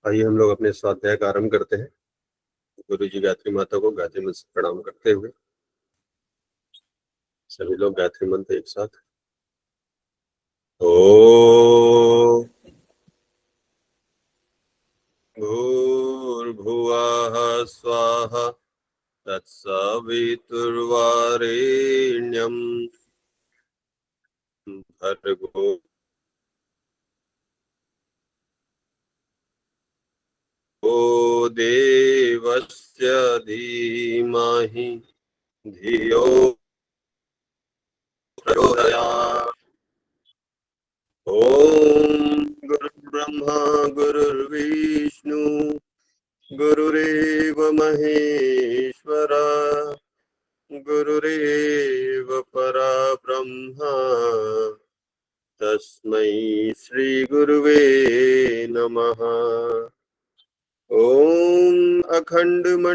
आइए हम लोग अपने स्वाध्याय का आरंभ करते हैं। गुरु जी गायत्री माता को गायत्री मंत्र से प्रणाम करते हुए सभी लोग गायत्री मंत्र एक साथ। ओम भूर्भुवः स्वाहा तत्सवितुर्वरेण्यं भर्गो देवस्य धीमहि धियो प्रचोदयात्। ओम गुरुर्ब्रह्मा गुरुर्विष्णु गुरुरेव महेश्वरा गुरुरेव परब्रह्मा तस्मै श्री गुरुवे नमः। ओम अखंडमंडलाकारं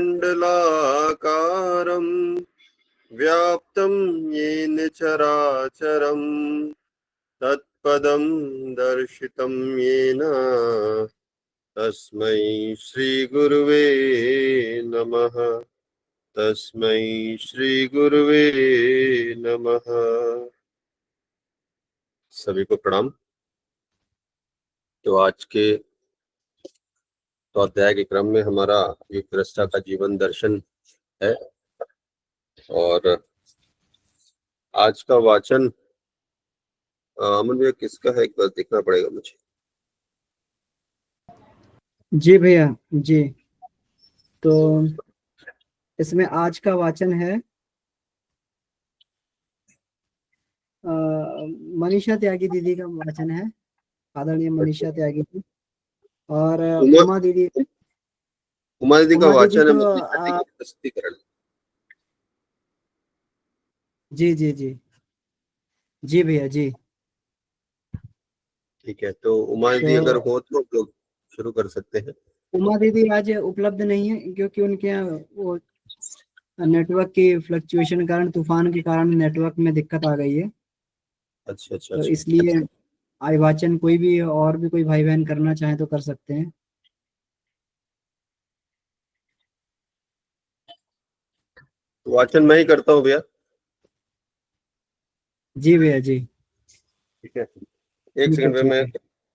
व्याप्तं येन चराचरं तत्पदं दर्शितं येन तस्मै श्री गुरुवे नमः। तस्मै श्री गुरुवे नमः। सभी को प्रणाम। तो आज के अध्याय के क्रम में हमारा युग दृष्टा का जीवन दर्शन है और आज का वाचन अमन भैया किसका है, एक बार देखना पड़ेगा मुझे। जी भैया जी। तो इसमें आज का वाचन है मनीषा त्यागी दीदी का वाचन है, आदरणीय मनीषा त्यागी जी। और उमा दीदी का उमा दीदी वाचन है तो प्रस्तुतिकरण। जी जी जी जी भैया जी। ठीक है, तो उमा दीदी अगर हो तो हम लोग शुरू कर सकते हैं। उमा दीदी आज उपलब्ध नहीं है क्योंकि उनके यहाँ वो नेटवर्क की फ्लक्चुएशन के कारण, तूफान के कारण नेटवर्क में दिक्कत आ गई है। अच्छा अच्छा, तो इसलिए आज वाचन कोई भी और भी कोई भाई बहन करना चाहे तो कर सकते हैं। वाचन मैं ही करता हूँ भैया। जी भैया जी। ठीक है, एक सेकंड में मैं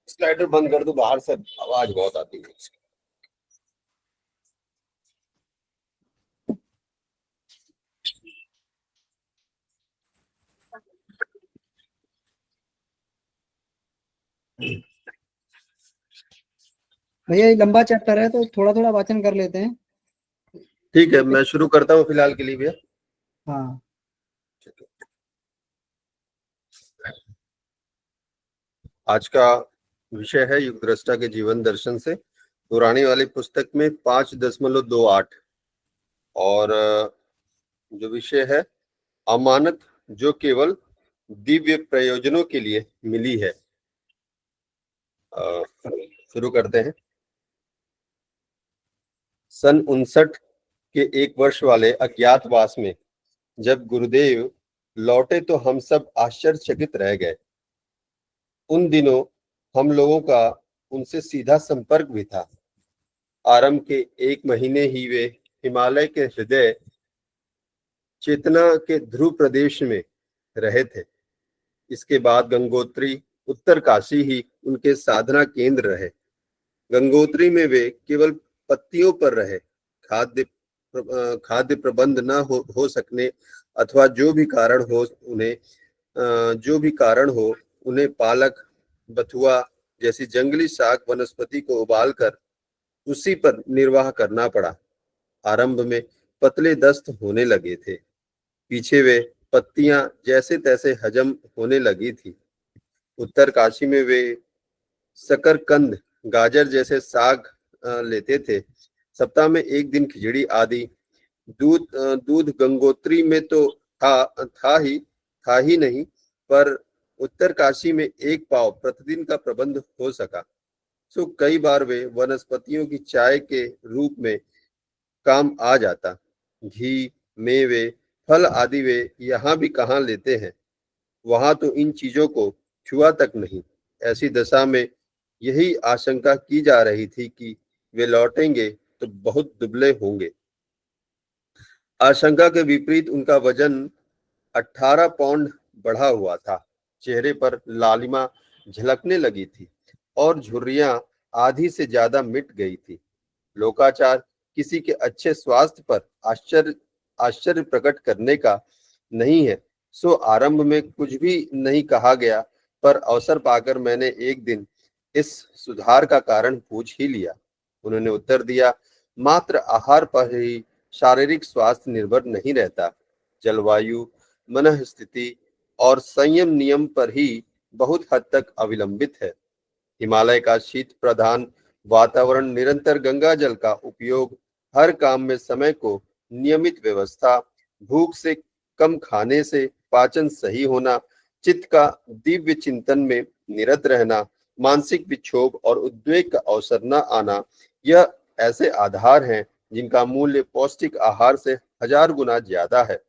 स्लाइडर बंद कर दूं, बाहर से आवाज बहुत आती है। भैया ये लंबा चैप्टर है तो थोड़ा थोड़ा वाचन कर लेते हैं। ठीक है, मैं शुरू करता हूँ फिलहाल के लिए भैया। हाँ। आज का विषय है युग दृष्टा के जीवन दर्शन से पुरानी वाली पुस्तक में 5.28 और जो विषय है अमानत जो केवल दिव्य प्रयोजनों के लिए मिली है। शुरू करते हैं। सन 59 के 1 वर्ष वाले अज्ञातवास में जब गुरुदेव लौटे तो हम सब आश्चर्यचकित रह गए। उन दिनों हम लोगों का उनसे सीधा संपर्क भी था। आरंभ के 1 महीने ही वे हिमालय के हृदय चेतना के ध्रुव प्रदेश में रहे थे। इसके बाद गंगोत्री उत्तर काशी ही उनके साधना केंद्र रहे। गंगोत्री में वे केवल पत्तियों पर रहे। खाद्य प्रबंध न हो सकने अथवा जो भी कारण हो उन्हें पालक बथुआ जैसी जंगली शाक वनस्पति को उबालकर उसी पर निर्वाह करना पड़ा। आरंभ में पतले दस्त होने लगे थे, पीछे वे पत्तियां जैसे तैसे हजम होने लगी थी। उत्तर काशी में वे शकरकंद गाजर जैसे साग लेते थे। सप्ताह में 1 दिन खिचड़ी आदि। दूध गंगोत्री में तो था ही नहीं, पर उत्तर काशी में 1 पाव प्रतिदिन का प्रबंध हो सका। सो कई बार वे वनस्पतियों की चाय के रूप में काम आ जाता। घी, मेवे, फल आदि वे यहाँ भी कहाँ लेते हैं, वहां तो इन चीजों को छुआ तक नहीं। ऐसी दशा में यही आशंका की जा रही थी कि वे लौटेंगे तो बहुत दुबले होंगे। आशंका के विपरीत उनका वजन 18 पाउंड बढ़ा हुआ था। चेहरे पर लालिमा झलकने लगी थी और झुर्रियां आधी से ज्यादा मिट गई थी। लोकाचार किसी के अच्छे स्वास्थ्य पर आश्चर्य आश्चर्य प्रकट करने का नहीं है, सो आरंभ में कुछ भी नहीं कहा गया, पर अवसर पाकर मैंने एक दिन इस सुधार का कारण पूछ ही लिया। उन्होंने उत्तर दिया, मात्र आहार पर ही शारीरिक स्वास्थ्य निर्भर नहीं रहता, जलवायु, मन स्थिति और संयम नियम पर ही बहुत हद तक अवलंबित है। हिमालय का शीत प्रधान वातावरण, निरंतर गंगा जल का उपयोग, हर काम में समय को नियमित व्यवस्था, भूख से कम खाने से पाचन सही होना, चित्त का दिव्य चिंतन में निरत रहना, मानसिक विक्षोभ और उद्वेग का अवसर न आना, यह ऐसे आधार हैं जिनका मूल्य पौष्टिक आहार से 1000 गुना ज्यादा है।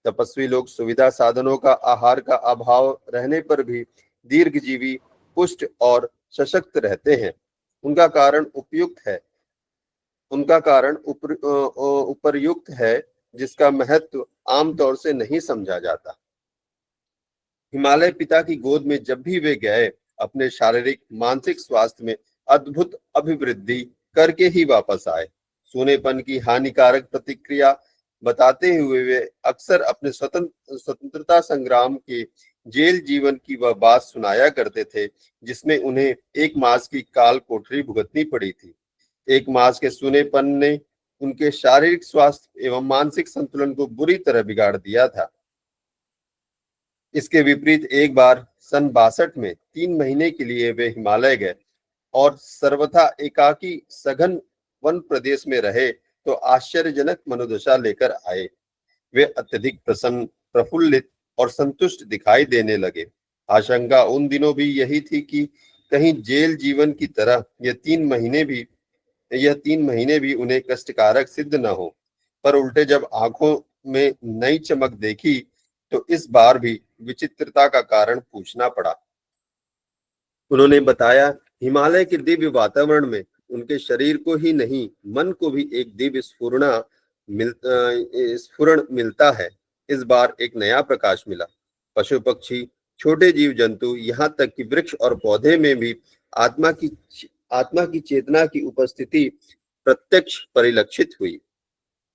तपस्वी लोग सुविधा साधनों का, आहार का अभाव रहने पर भी दीर्घजीवी, पुष्ट और सशक्त रहते हैं। उनका कारण उपयुक्त है उनका कारण उपर्युक्त है, जिसका महत्व आमतौर से नहीं समझा जाता। हिमालय पिता की गोद में जब भी वे गए, अपने शारीरिक मानसिक स्वास्थ्य में अद्भुत अभिवृद्धि करके ही वापस आए। सोनेपन की हानिकारक प्रतिक्रिया बताते हुए वे अक्सर अपने स्वतंत्रता संग्राम के जेल जीवन की वह बात सुनाया करते थे, जिसमें उन्हें 1 मास की काल कोठरी भुगतनी पड़ी थी। 1 मास के सूनेपन ने उनके शारीरिक स्वास्थ्य एवं मानसिक संतुलन को बुरी तरह बिगाड़ दिया था। इसके विपरीत एक बार सन 62 में 3 महीने के लिए वे हिमालय गए और सर्वथा एकाकी सघन वन प्रदेश में रहे तो आश्चर्यजनक मनोदशा लेकर आए। वे अत्यधिक प्रसन्न, प्रफुल्लित और संतुष्ट दिखाई देने लगे। आशंका उन दिनों भी यही थी कि कहीं जेल जीवन की तरह यह 3 महीने भी उन्हें कष्टकारक सिद्ध न हो, पर उल्टे जब आंखों में नई चमक देखी तो इस बार भी विचित्रता का कारण पूछना पड़ा। उन्होंने बताया, हिमालय के दिव्य वातावरण में उनके शरीर को ही नहीं, मन को भी एक दिव्य स्फुरण मिलता है। इस बार एक नया प्रकाश मिला। पशु पक्षी, छोटे जीव जंतु, यहाँ तक कि वृक्ष और पौधे में भी आत्मा की चेतना की उपस्थिति प्रत्यक्ष परिलक्षित हुई।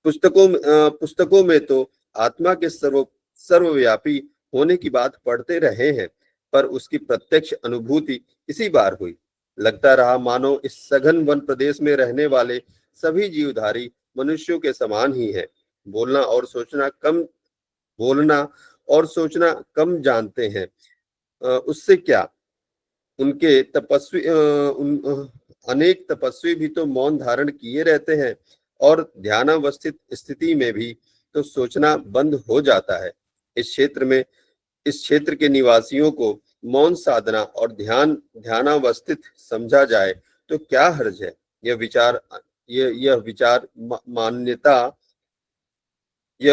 पुस्तकों में तो आत्मा के सर्वव्यापी होने की बात पढ़ते रहे हैं, पर उसकी प्रत्यक्ष अनुभूति इसी बार हुई। लगता रहा मानो इस सघन वन प्रदेश में रहने वाले सभी जीवधारी मनुष्यों के समान ही है। बोलना और सोचना कम जानते हैं। उससे क्या, उनके अनेक तपस्वी भी तो मौन धारण किए रहते हैं और ध्यानावस्थित स्थिति में भी तो सोचना बंद हो जाता है। इस क्षेत्र के निवासियों को मौन साधना और ध्यानावस्थित समझा जाए तो क्या हर्ज है। यह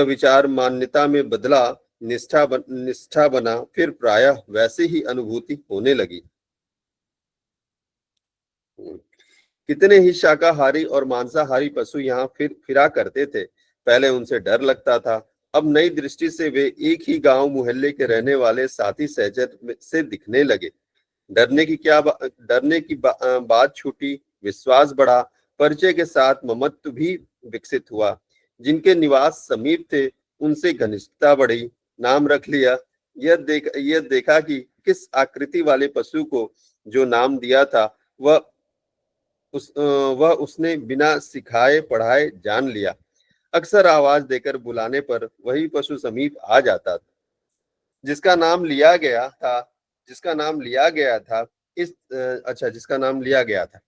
विचार मान्यता में बदला, निष्ठा बना, फिर प्रायः वैसे ही अनुभूति होने लगी। कितने ही शाकाहारी और मांसाहारी पशु यहाँ फिरा करते थे। पहले उनसे डर लगता था, अब नई दृष्टि से वे एक ही गांव मोहल्ले के रहने वाले साथी सहचर से दिखने लगे। डरने की बात छूटी, विश्वास बढ़ा, परिचय के साथ ममत्व भी विकसित हुआ। जिनके निवास समीप थे उनसे घनिष्ठता बढ़ी, नाम रख लिया। यह देखा कि किस आकृति वाले पशु को जो नाम दिया था वह उसने बिना सिखाए पढ़ाए जान लिया। अक्सर आवाज देकर बुलाने पर वही पशु समीप आ जाता था जिसका नाम लिया गया था।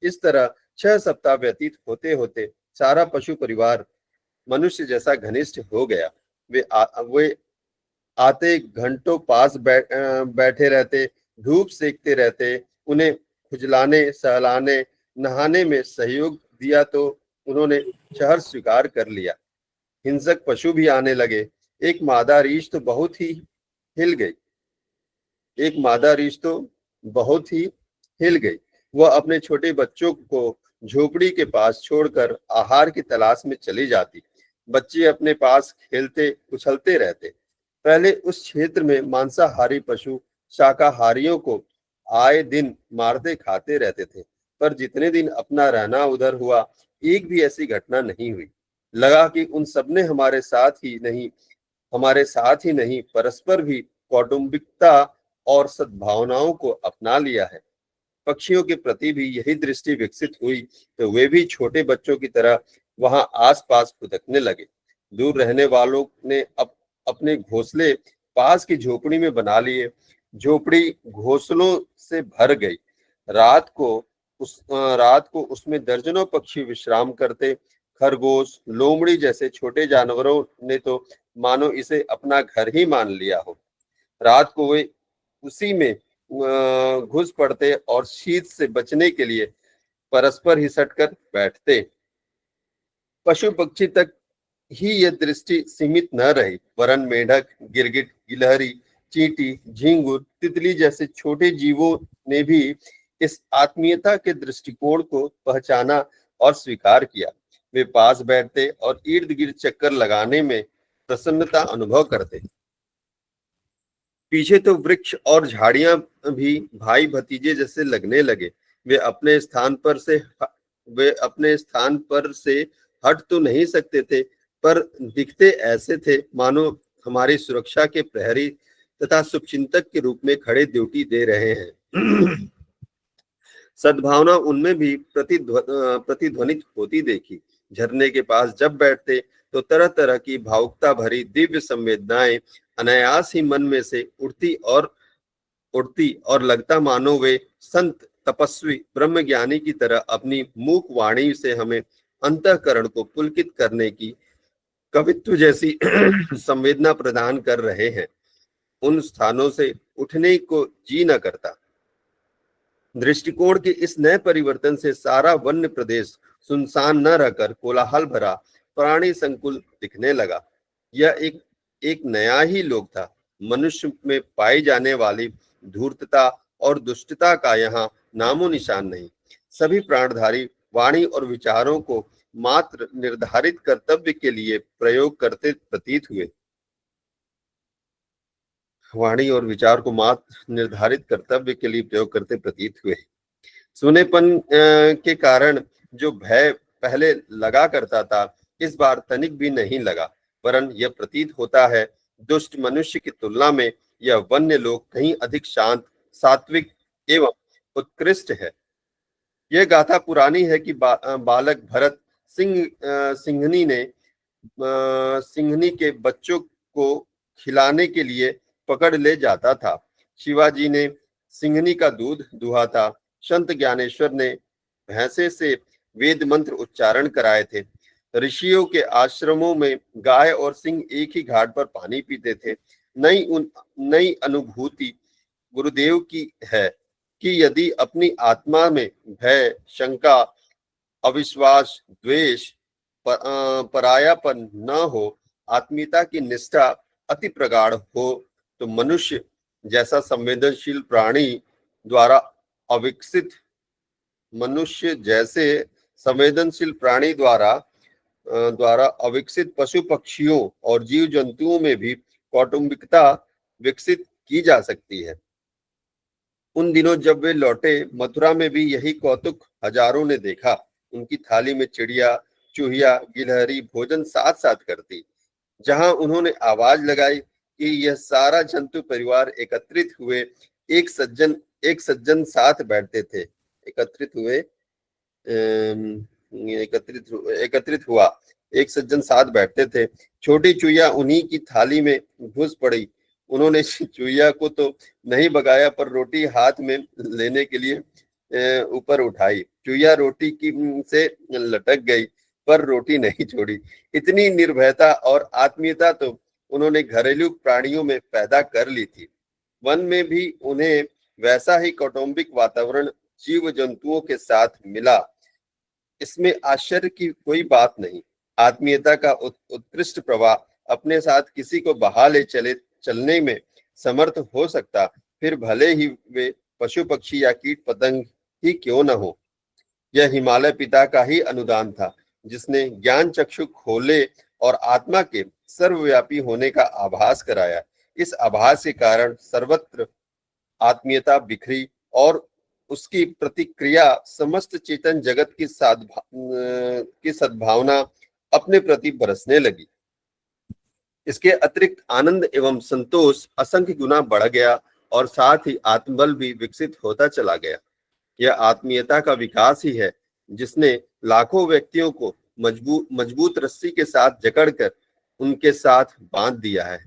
इस तरह 6 सप्ताह व्यतीत होते होते सारा पशु परिवार मनुष्य जैसा घनिष्ठ हो गया। वे आते घंटों पास बैठे रहते, धूप सेकते रहते। उन्हें खुजलाने, सहलाने, नहाने में सहयोग दिया तो उन्होंने शहर स्वीकार कर लिया। हिंसक पशु भी आने लगे। एक मादा रीछ तो बहुत ही हिल गई। वह अपने छोटे बच्चों को झोपड़ी के पास छोड़कर आहार की तलाश में चली जाती। बच्चे अपने पास खेलते उछलते रहते। पहले उस क्षेत्र में मांसाहारी पशु शाकाहारियों को आए दिन मारते खाते रहते थे, पर जितने दिन अपना रहना उधर हुआ, एक भी ऐसी घटना नहीं हुई। लगा कि उन सबने हमारे साथ ही नहीं परस्पर भी कौटुंबिकता और सद्भावनाओं को अपना लिया है। पक्षियों के प्रति भी यही दृष्टि विकसित हुई तो वे भी छोटे बच्चों की तरह वहां आसपास फुदकने लगे। दूर रहने वालों ने अपने घोंसले पास की झोपड़ी में बना लिए। झोपड़ी घोंसलों से भर गई। रात को उसमें दर्जनों पक्षी विश्राम करते। खरगोश, लोमड़ी जैसे छोटे जानवरों ने तो मानो इसे अपना घर ही मान लिया हो। रात को वे उसी में घुस पड़ते और शीत से बचने के लिए परस्पर ही सटकर बैठते। पशु पक्षी तक ही यह दृष्टि सीमित न रही, वरन मेढक, गिरगिट, गिलहरी, चींटी, झींगुर, तितली जैसे छोटे जीवों ने भी इस आत्मीयता के दृष्टिकोण को पहचाना और स्वीकार किया। वे पास बैठते और इर्द गिर्द चक्कर लगाने में प्रसन्नता अनुभव करते। पीछे तो वृक्ष और झाड़ियां भी भाई भतीजे जैसे लगने लगे। वे अपने स्थान पर से हट तो नहीं सकते थे, पर दिखते ऐसे थे मानो हमारी सुरक्षा के प्रहरी तथा शुभचिंतक के रूप में खड़े ड्यूटी दे रहे हैं। सद्भावना उनमें भी प्रतिध्वनित होती देखी। झरने के पास जब बैठते तो तरह तरह की भावुकता भरी दिव्य संवेदनाएं अनायास ही मन में से उड़ती और लगता मानो वे संत, तपस्वी, ब्रह्मज्ञानी की तरह अपनी मूक वाणी से हमें अंतःकरण को पुलकित करने की कवित्व जैसी संवेदना प्रदान कर रहे हैं। उन स्थानों से उठने को जी न करता। दृष्टिकोण के इस नए परिवर्तन से सारा वन्य प्रदेश सुनसान न रहकर कोलाहल भरा प्राणी संकुल दिखने लगा। यह एक नया ही लोक था। मनुष्य में पाई जाने वाली धूर्तता और दुष्टता का यहाँ नामो निशान नहीं। सभी प्राणधारी वाणी और विचारों को मात्र निर्धारित कर्तव्य के लिए प्रयोग करते प्रतीत हुए। वाणी और विचार को मात्र निर्धारित कर्तव्य के लिए प्रयोग करते प्रतीत हुए। सुनेपन के कारण जो भय पहले लगा करता था, इस बार तनिक भी नहीं लगा, वरन यह प्रतीत होता है दुष्ट मनुष्य की तुलना में यह वन्य लोक कहीं अधिक शांत, सात्विक एवं उत्कृष्ट है। यह गाथा पुरानी है कि बालक भरत सिंहनी के बच्चों को खिलाने के लिए पकड़ ले जाता था। शिवाजी ने सिंहनी का दूध दुहा था। संत ज्ञानेश्वर ने भैंसे से वेद मंत्र उच्चारण कराए थे। ऋषियों के आश्रमों में गाय और सिंह एक ही घाट पर पानी पीते थे। नई अनुभूति गुरुदेव की है कि यदि अपनी आत्मा में भय, शंका, अविश्वास, द्वेष, परायापन न हो, आत्मीयता की निष्ठा अति प्रगाढ़ हो, तो मनुष्य जैसा संवेदनशील प्राणी द्वारा अविकसित पशु पक्षियों और जीव जंतुओं में भी कौटुंबिकता विकसित की जा सकती है। उन दिनों जब वे लौटे, मथुरा में भी यही कौतुक हजारों ने देखा। उनकी थाली में चिड़िया, चूहिया, गिलहरी भोजन साथ साथ करती। जहां उन्होंने आवाज लगाई कि यह सारा जंतु परिवार एकत्रित हुआ, एक सज्जन साथ बैठते थे। छोटी चुईया उन्हीं की थाली में घुस पड़ी। उन्होंने चुईया को तो नहीं भगाया, पर रोटी हाथ में लेने के लिए ऊपर उठाई। चुईया रोटी से लटक गई, पर रोटी नहीं छोड़ी। इतनी निर्भयता और आत्मीयता तो उन्होंने घरेलू प्राणियों में पैदा कर ली थी। वन में भी उन्हें वैसा ही कौटुंबिक वातावरण जीव जंतुओं के साथ मिला। इसमें आश्चर्य की कोई बात नहीं। आत्मीयता का उत्कृष्ट प्रवाह अपने साथ किसी को बहा ले चलने में समर्थ हो सकता, फिर भले ही वे पशु पक्षी या कीट पतंग ही क्यों न हो। यह हिमालय पिता का ही अनुदान था, जिसने ज्ञान चक्षु खोले और आत्मा के सर्वव्यापी होने का आभास कराया। इस आभास के कारण सर्वत्र आत्मीयता बिखरी और उसकी प्रतिक्रिया समस्त चेतन जगत की सद्भावना अपने प्रति बरसने लगी। इसके अतिरिक्त आनंद एवं संतोष असंख्य गुना बढ़ गया और साथ ही आत्मबल भी विकसित होता चला गया। यह आत्मीयता का विकास ही है जिसने लाखों व्यक्तियों को मजबूत रस्सी के साथ जकड़कर उनके साथ बांध दिया है।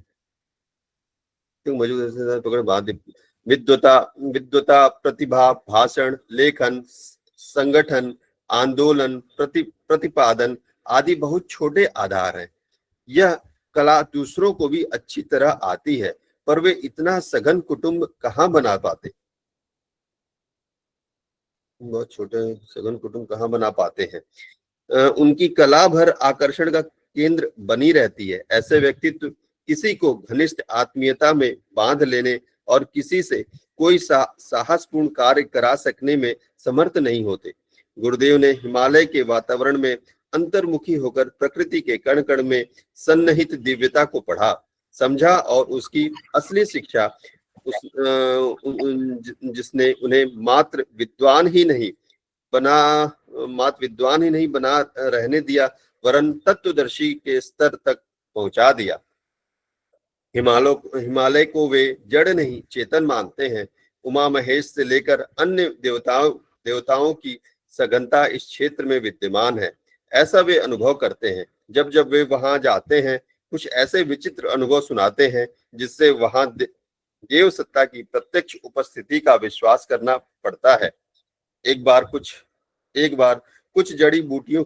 क्यों मजबूत रस्सी के साथ पकड़ बांध दी? विद्वता, प्रतिभा, भाषण, लेखन, संगठन, आंदोलन, प्रतिपादन आदि बहुत छोटे आधार हैं। यह कला दूसरों को भी अच्छी तरह आती है, पर वे इतना सघन कुटुंब कहाँ बना पाते। बहुत छोटे सघन कुटुंब कहाँ बना पाते हैं। उनकी कला भर आकर्षण का केंद्र बनी रहती है। ऐसे व्यक्तित्व किसी को घनिष्ठ आत्मीयता में बांध लेने और किसी से कोई साहसपूर्ण कार्य करा सकने में समर्थ नहीं होते। गुरुदेव ने हिमालय के वातावरण में अंतर्मुखी होकर प्रकृति के कण कण में सन्निहित दिव्यता को पढ़ा, समझा और उसकी असली शिक्षा जिसने उन्हें मात्र विद्वान ही नहीं बना रहने दिया, वरन तत्वदर्शी के स्तर तक पहुंचा दिया। हिमालय को वे जड़ नहीं चेतन मानते हैं। उमा महेश से लेकर अन्य देवताओं की सघनता इस क्षेत्र में विद्यमान है, ऐसा वे अनुभव करते हैं। जब जब वे वहां जाते हैं, कुछ ऐसे विचित्र अनुभव सुनाते हैं जिससे वहां देव सत्ता की प्रत्यक्ष उपस्थिति का विश्वास करना पड़ता है। एक बार कुछ जड़ी बूटियों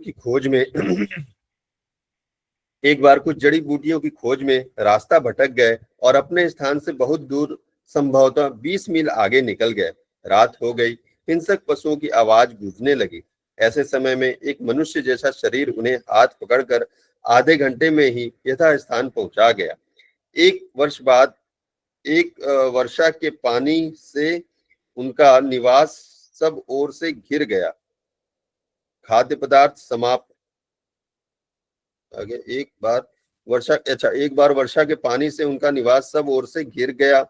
की खोज में रास्ता भटक गए और अपने स्थान से बहुत दूर, संभवतः 20 मील आगे निकल गए। रात हो गई, हिंसक पशुओं की आवाज गूंजने लगी। ऐसे समय में एक मनुष्य जैसा शरीर उन्हें हाथ पकड़कर आधे घंटे में ही यथा स्थान पहुंचा गया। एक वर्षा के पानी से उनका निवास सब ओर से घिर गया। खाद्य पदार्थ समाप्त। आगे एक बार वर्षा के पानी से उनका निवास सब ओर से घिर गया,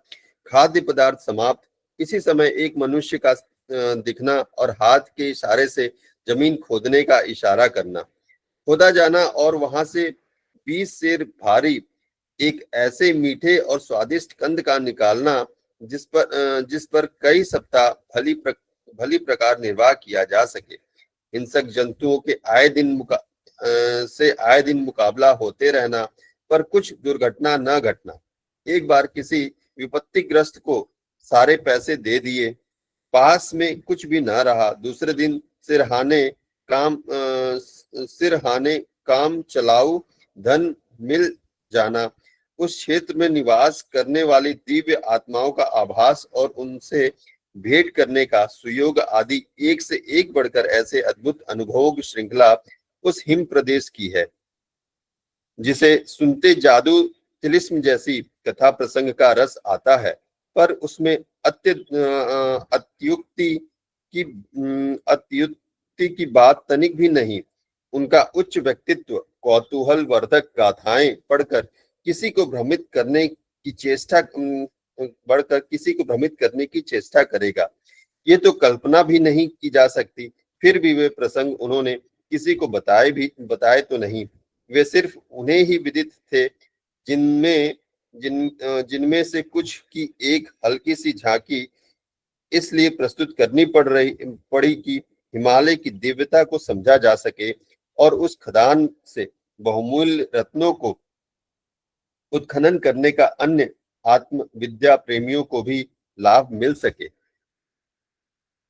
खाद्य पदार्थ समाप्त। इसी समय एक मनुष्य का दिखना और हाथ के इशारे से जमीन खोदने का इशारा करना, खोदा जाना और वहां से 20 सेर भारी एक ऐसे मीठे और स्वादिष्ट कंद का निकालना जिस पर कई सप्ताह भली प्रकार निर्वाह किया जा सके। हिंसक जंतुओं के आए दिन मुकाबला होते रहना, पर कुछ दुर्घटना न घटना। एक बार किसी विपत्तिग्रस्त को सारे पैसे दे दिए, पास में कुछ भी न रहा। दूसरे दिन सिरहाने काम चलाऊ धन मिल जाना, उस क्षेत्र में निवास करने वाली दिव्य आत्माओं का आभास और उनसे भेंट करने का सुयोग आदि एक से एक बढ़कर ऐसे अद्भुत अनुभवों की श्रृंखला उस हिम प्रदेश की है, जिसे सुनते जादू तिलिस्म जैसी कथा प्रसंग का रस आता है, पर उसमें अत्युक्ति की बात तनिक भी नहीं। उनका उच्च व्यक्तित्व कौतूहल वर्धक गाथाएं पढ़कर किसी को भ्रमित करने की चेष्टा करेगा, ये तो कल्पना भी नहीं की जा सकती। फिर भी वे प्रसंग उन्होंने किसी को बताए तो नहीं, वे सिर्फ उन्हें ही विदित थे, जिनमें से कुछ की एक हल्की सी झांकी इसलिए प्रस्तुत करनी पड़ी कि हिमालय की दिव्यता को समझा जा सके और उस खदान से बहुमूल्य रत्नों को उत्खनन करने का अन्य आत्म विद्या प्रेमियों को भी लाभ मिल सके।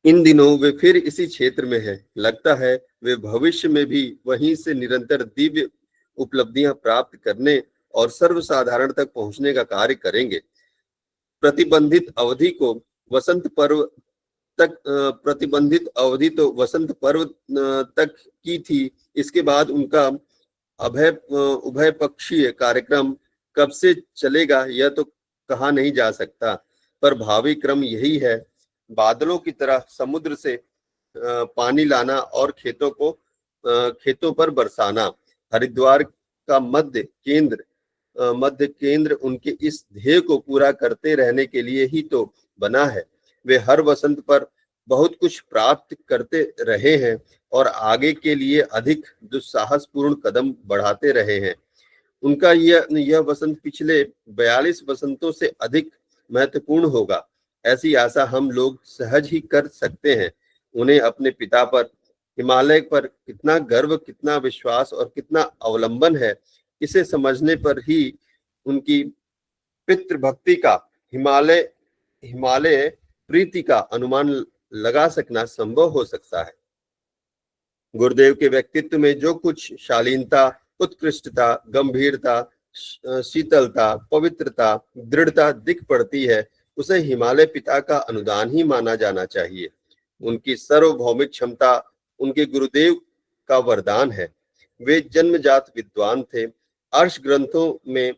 इन दिनों वे फिर इसी क्षेत्र में है। लगता है वे भविष्य में भी वहीं से निरंतर दिव्य उपलब्धियां प्राप्त करने और सर्वसाधारण तक पहुंचने का कार्य करेंगे। प्रतिबंधित अवधि तो वसंत पर्व तक की थी। इसके बाद उनका उभय पक्षीय कार्यक्रम कब से चलेगा यह तो कहा नहीं जा सकता, पर भावी क्रम यही है। बादलों की तरह समुद्र से पानी लाना और खेतों पर बरसाना। हरिद्वार का मध्य केंद्र उनके इस ध्येय को पूरा करते रहने के लिए ही तो बना है। वे हर वसंत पर बहुत कुछ प्राप्त करते रहे हैं और आगे के लिए अधिक दुस्साहसपूर्ण कदम बढ़ाते रहे हैं। उनका यह वसंत पिछले 42 वसंतों से अधिक महत्वपूर्ण होगा, ऐसी आशा हम लोग सहज ही कर सकते हैं। उन्हें अपने पिता पर, हिमालय पर कितना गर्व, कितना विश्वास और कितना अवलंबन है, इसे समझने पर ही उनकी पितृभक्ति का, हिमालय हिमालय प्रीति का अनुमान लगा सकना संभव हो सकता है। गुरुदेव के व्यक्तित्व में जो कुछ शालीनता, उत्कृष्टता, गंभीरता, शीतलता, पवित्रता, दृढ़ता दिख पड़ती है, उसे हिमालय पिता का अनुदान ही माना जाना चाहिए। उनकी सार्वभौमिक क्षमता उनके गुरुदेव का वरदान है। वे जन्मजात विद्वान थे। अर्श ग्रंथों में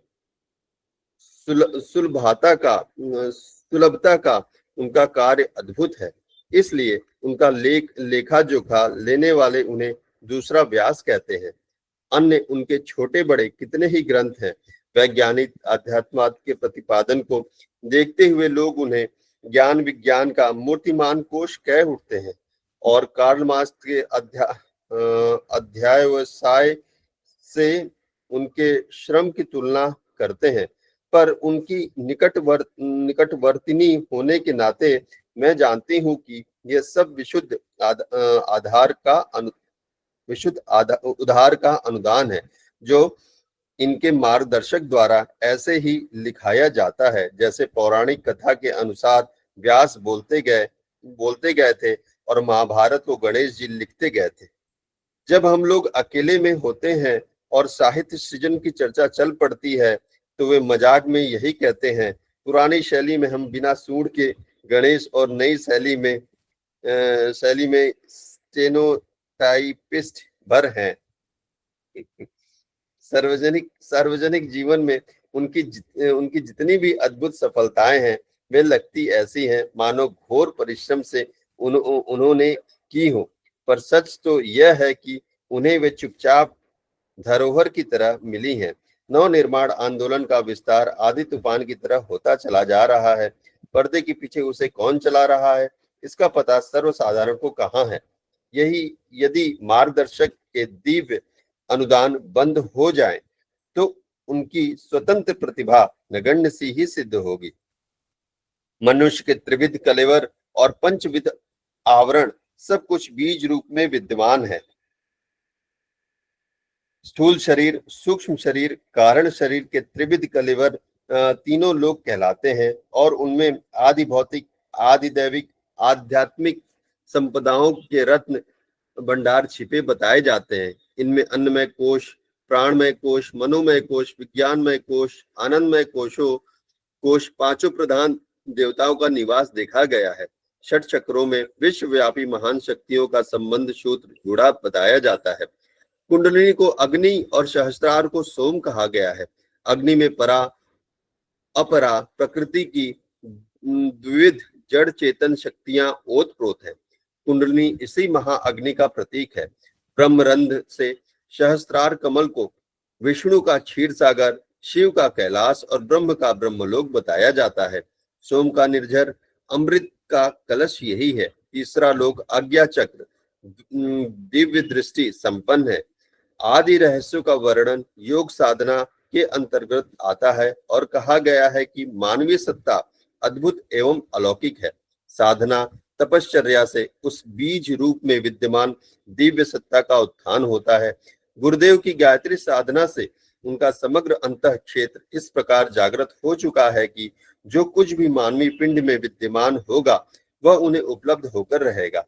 सुलभता का उनका कार्य अद्भुत है। इसलिए उनका लेखा जोखा लेने वाले उन्हें दूसरा व्यास कहते हैं। अन्य उनके छोटे बड़े कितने ही ग्रंथ हैं। वैज्ञानिक अध्यात्मवाद के प्रतिपादन को देखते हुए लोग उन्हें ज्ञान विज्ञान का मूर्तिमान कोश कह उठते हैं और कार्ल मार्क्स के अध्यावसाय से उनके श्रम की तुलना करते हैं। पर उनकी निकटवर्तिनी होने के नाते मैं जानती हूँ कि यह सब विशुद्ध उधार का अनुदान है, जो इनके मार्गदर्शक द्वारा ऐसे ही लिखाया जाता है जैसे पौराणिक कथा के अनुसार व्यास बोलते गए थे और महाभारत को गणेश जी लिखते गए थे। जब हम लोग अकेले में होते हैं और साहित्य सृजन की चर्चा चल पड़ती है तो वे मजाक में यही कहते हैं, पुरानी शैली में हम बिना सूंड के गणेश और नई शैली में स्टेनोटाइपिस्ट भर हैं। सार्वजनिक जीवन में उनकी जितनी भी अद्भुत सफलताएं हैं, वे लगती ऐसी हैं मानो घोर परिश्रम से उन्होंने की हो। पर सच तो यह है कि उन्हें वे चुपचाप धरोहर की तरह मिली हैं। नवनिर्माण आंदोलन का विस्तार आदि तूफान की तरह होता चला जा रहा है। पर्दे के पीछे उसे कौन चला रहा है, इसका पता सर्वसाधारण को कहाँ है। यदि मार्गदर्शक के दिव्य अनुदान बंद हो जाए तो उनकी स्वतंत्र प्रतिभा नगण्य सी ही सिद्ध होगी। मनुष्य के त्रिविध कलेवर और पंचविध आवरण सब कुछ बीज रूप में विद्यमान है। स्थूल शरीर, सूक्ष्म शरीर, कारण शरीर के त्रिविध कलेवर तीनों लोग कहलाते हैं और उनमें आदि भौतिक, आदि दैविक, आध्यात्मिक संपदाओं के रत्न भंडार छिपे बताए जाते हैं। इनमें अन्नमय कोश, प्राणमय कोश, मनोमय कोश, विज्ञानमय कोश, आनंदमय कोश, पांचों प्रधान देवताओं का निवास देखा गया है। षट चक्रों में विश्वव्यापी महान शक्तियों का संबंध सूत्र जुड़ा बताया जाता है। कुंडलिनी को अग्नि और सहस्त्रार को सोम कहा गया है। अग्नि में परा अपरा प्रकृति की द्विविध जड़ चेतन शक्तियां ओतप्रोत है। कुंडलिनी इसी महाअग्नि का प्रतीक है। ब्रह्मरंध्र से सहस्त्रार कमल को विष्णु का क्षीर सागर, शिव का कैलाश और ब्रह्म का ब्रह्मलोक बताया जाता है। सोम का निर्झर अमृत का कलश यही है। तीसरा लोक आज्ञा चक्र दिव्य दृष्टि संपन्न है। आदि रहस्यों का वर्णन योग साधना के अंतर्गत आता है और कहा गया है कि मानवीय सत्ता अद्भुत एवं अलौकिक है। साधना तपश्चर्या से उस बीज रूप में विद्यमान दिव्य सत्ता का उत्थान होता है। गुरुदेव की गायत्री साधना से उनका समग्र अंतः क्षेत्र इस प्रकार जागृत हो चुका है कि जो कुछ भी मानवीय पिंड में विद्यमान होगा वह उन्हें उपलब्ध होकर रहेगा।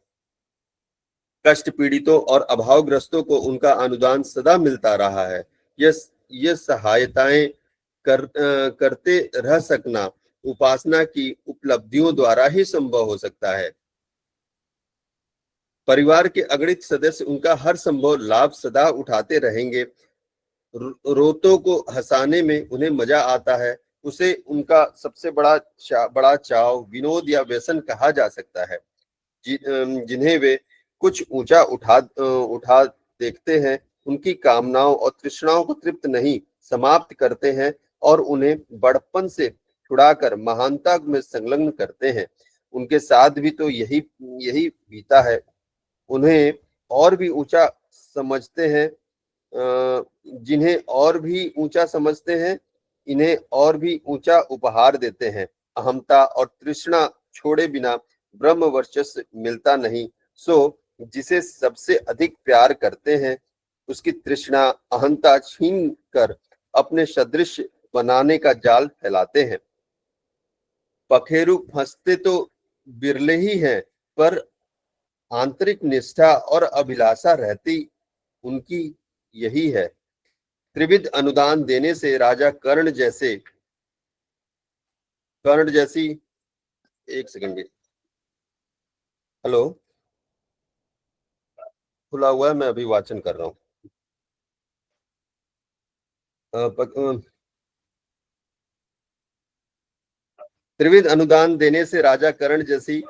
कष्ट पीड़ितों और अभावग्रस्तों को उनका अनुदान सदा मिलता रहा है। यह सहायताएं करते रह सकना उपासना की उपलब्धियों द्वारा ही संभव हो सकता है। परिवार के अगणित सदस्य उनका हर संभव लाभ सदा उठाते रहेंगे। रोतों को हंसाने में उन्हें मजा आता है। उसे उनका सबसे बड़ा चाव विनोद या व्यसन कहा जा सकता है, जिन्हें वे कुछ ऊंचा उठा देखते हैं, उनकी कामनाओं और तृष्णाओं को तृप्त नहीं समाप्त करते हैं और उन्हें बड़पन से छुड़ाकर महानता में संलग्न करते हैं। उनके साथ भी तो यही यही बीता है। उन्हें और भी ऊंचा समझते हैं, जिन्हें और भी ऊंचा समझते हैं, इन्हें और भी ऊंचा उपहार देते हैं। अहमता और तृष्णा छोड़े बिना ब्रह्म वर्चस्व मिलता नहीं। सो जिसे सबसे अधिक प्यार करते हैं, उसकी तृष्णा अहंता छीन कर अपने सदृश बनाने का जाल फैलाते हैं। पखेरु फंसते तो बिरले ही हैं, पर आंतरिक निष्ठा और अभिलाषा रहती उनकी यही है। त्रिविध अनुदान देने से राजा कर्ण जैसी, एक सेकंड, हेलो, खुला हुआ है, मैं अभी वाचन कर रहा हूँ। त्रिविध अनुदान देने से राजा कर्ण जैसी,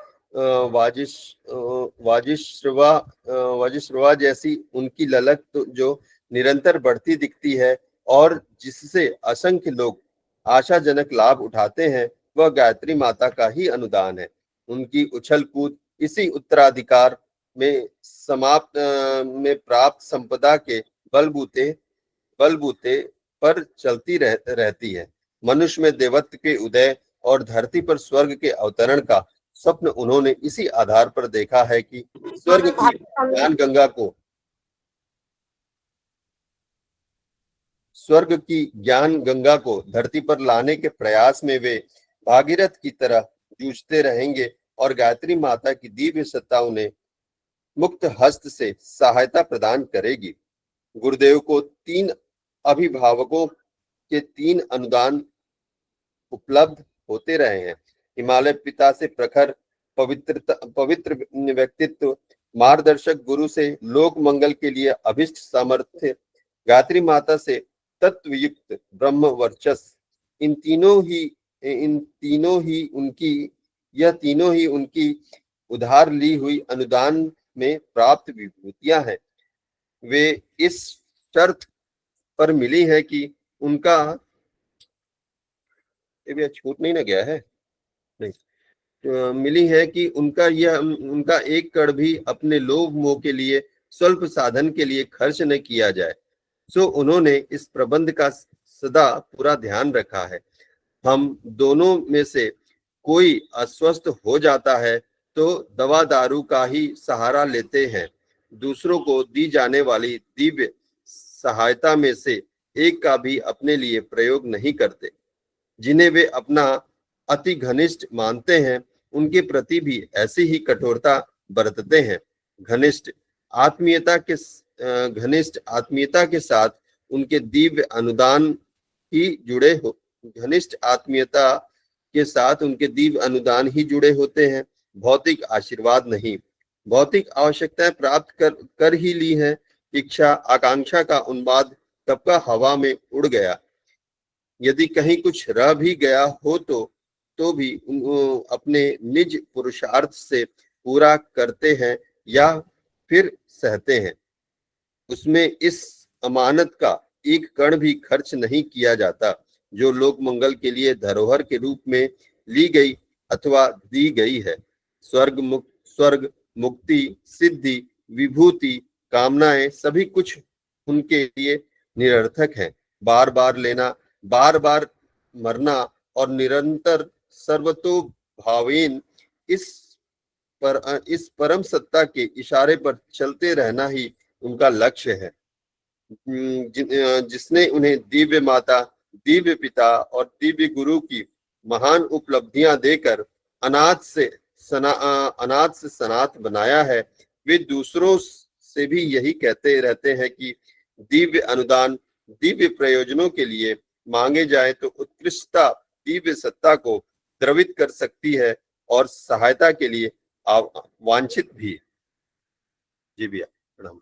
वाजिश्रवा जैसी उनकी ललक तो जो निरंतर बढ़ती दिखती है और जिससे असंख्य लोग आशाजनक लाभ उठाते हैं, वह गायत्री माता का ही अनुदान है। उनकी उछल कूद इसी उत्तराधिकार में प्राप्त संपदा के बलबूते बलबूते पर चलती रहती है। मनुष्य में देवत्व के उदय और धरती पर स्वर्ग के अवतरण का स्वप्न उन्होंने इसी आधार पर देखा है कि स्वर्ग की ज्ञान गंगा को धरती पर लाने के प्रयास में वे भागीरथ की तरह जूझते रहेंगे और गायत्री माता की दिव्य सत्ता उन्हें मुक्त हस्त से सहायता प्रदान करेगी। गुरुदेव को 3 अभिभावकों के 3 अनुदान उपलब्ध होते रहे हैं। हिमालय पिता से प्रखर पवित्र व्यक्तित्व, मार्गदर्शक गुरु से लोक मंगल के लिए अभिष्ट सामर्थ्य, गायत्री माता से तत्वयुक्त ब्रह्म वर्चस्व, इन तीनों ही उनकी उधार ली हुई अनुदान में प्राप्त विभूतियां हैं। वे इस शर्त पर मिली है कि उनका, ये छूट नहीं ना गया है, नहीं, मिली है कि उनका एक कण भी अपने लोभ मोह के लिए, स्वल्प साधन के लिए खर्च न किया जाए। सो उन्होंने इस प्रबंध का सदा पूरा ध्यान रखा है। हम दोनों में से कोई अस्वस्थ हो जाता है तो दवा दारू का ही सहारा लेते हैं। दूसरों को दी जाने वाली दिव्य सहायता में से एक का भी अपने लिए प्रयोग नहीं करते। जिन्हें वे अपना अति घनिष्ठ मानते हैं, उनके प्रति भी ऐसी ही कठोरता बरतते हैं। घनिष्ठ आत्मीयता के साथ उनके दिव्य अनुदान ही जुड़े हो घनिष्ठ आत्मीयता के साथ उनके दिव्य अनुदान ही जुड़े होते हैं, भौतिक आशीर्वाद नहीं। भौतिक आवश्यकताएं प्राप्त कर ही ली है, इच्छा आकांक्षा का उन्माद कब का हवा में उड़ गया। यदि कहीं कुछ रह भी गया हो तो भी अपने निज पुरुषार्थ से पूरा करते हैं या फिर सहते हैं। उसमें इस अमानत का एक कण भी खर्च नहीं किया जाता जो लोक मंगल के लिए धरोहर के रूप में ली गई अथवा दी गई है। स्वर्ग मुक्ति सिद्धि विभूति कामनाएं सभी कुछ उनके लिए निरर्थक है। बार बार लेना, बार बार मरना और निरंतर सर्वतोभावेन इस परम सत्ता के इशारे पर चलते रहना ही उनका लक्ष्य है। जिसने उन्हें दिव्य माता, दिव्य पिता और दिव्य गुरु की महान उपलब्धियां देकर अनाथ से सनाथ बनाया है, वे दूसरों से भी यही कहते रहते हैं कि दिव्य अनुदान दिव्य प्रयोजनों के लिए मांगे जाए तो उत्कृष्टता दिव्य सत्ता को द्रवित कर सकती है और सहायता के लिए वांछित भी। जी भैया, प्रणाम।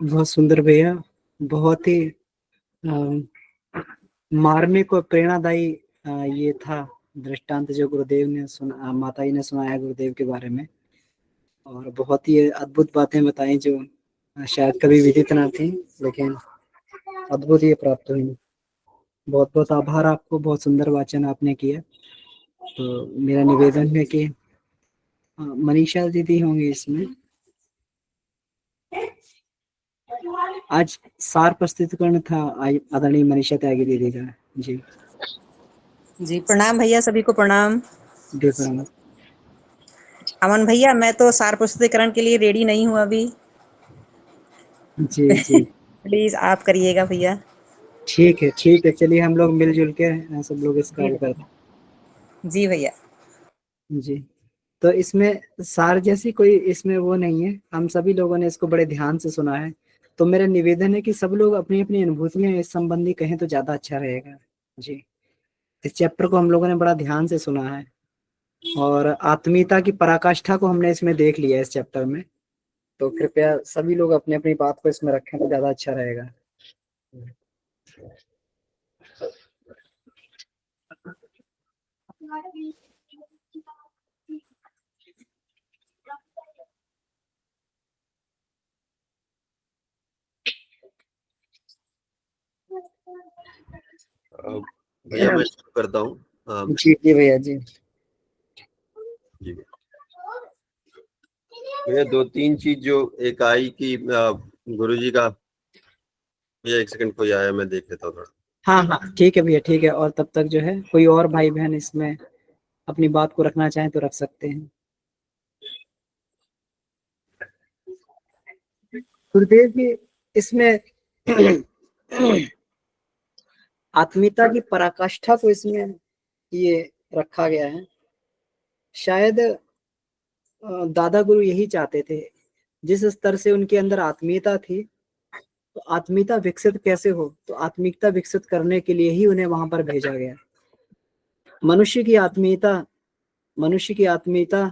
बहुत सुंदर भैया, बहुत ही मार्मिक और प्रेरणादायी ये था दृष्टांत जो गुरुदेव ने सुना, माता जी ने सुनाया गुरुदेव के बारे में, और बहुत ही अद्भुत बातें बताई जो शायद कभी विदित ना थी, लेकिन अद्भुत ये प्राप्त हुई। बहुत बहुत आभार आपको, बहुत सुंदर वाचन आपने किया। तो मेरा निवेदन है कि मनीषा दीदी होंगी इसमें, आज सार प्रस्तुतिकरण था आदरणीय मनीषा त्यागी दीदी का। जी जी प्रणाम भैया, सभी को प्रणाम। जी प्रणाम। अमन भैया, मैं तो सार प्रस्तुतिकरण के लिए रेडी नहीं हूँ अभी। जी जी प्लीज आप करिएगा भैया। ठीक है, चलिए हम लोग मिलजुल के सब लोग इसका वो करते हैं। जी भैया। जी, तो इसमें सार जैसी कोई इसमें वो नहीं है, हम सभी लोगों ने इसको बड़े ध्यान से सुना है। तो मेरा निवेदन है कि सब लोग अपनी अपनी अनुभूतियां इस संबंधी कहें तो ज्यादा अच्छा रहेगा। जी, इस चैप्टर को हम लोगों ने बड़ा ध्यान से सुना है, और आत्मीयता की पराकाष्ठा को हमने इसमें देख लिया है इस चैप्टर में। तो कृपया सभी लोग अपनी अपनी बात को इसमें रखें तो ज्यादा अच्छा रहेगा। भैया मैं शुरू करता हूँ। जी जी भैया जी। जी भैया, दो तीन चीज जो एक आई कि गुरुजी का, भैया एक सेकंड कोई आया, मैं देख लेता हूँ थोड़ा। हाँ हाँ ठीक है भैया, ठीक है। और तब तक जो है कोई और भाई बहन इसमें अपनी बात को रखना चाहें तो रख सकते हैं। गुरुदेव जी इसमें आत्मीयता की पराकाष्ठा को इसमें ये रखा गया है। शायद दादा गुरु यही चाहते थे, जिस स्तर से उनके अंदर आत्मीयता थी, तो आत्मीयता विकसित कैसे हो, तो आत्मीयता विकसित करने के लिए ही उन्हें वहां पर भेजा गया। मनुष्य की आत्मीयता मनुष्य की आत्मीयता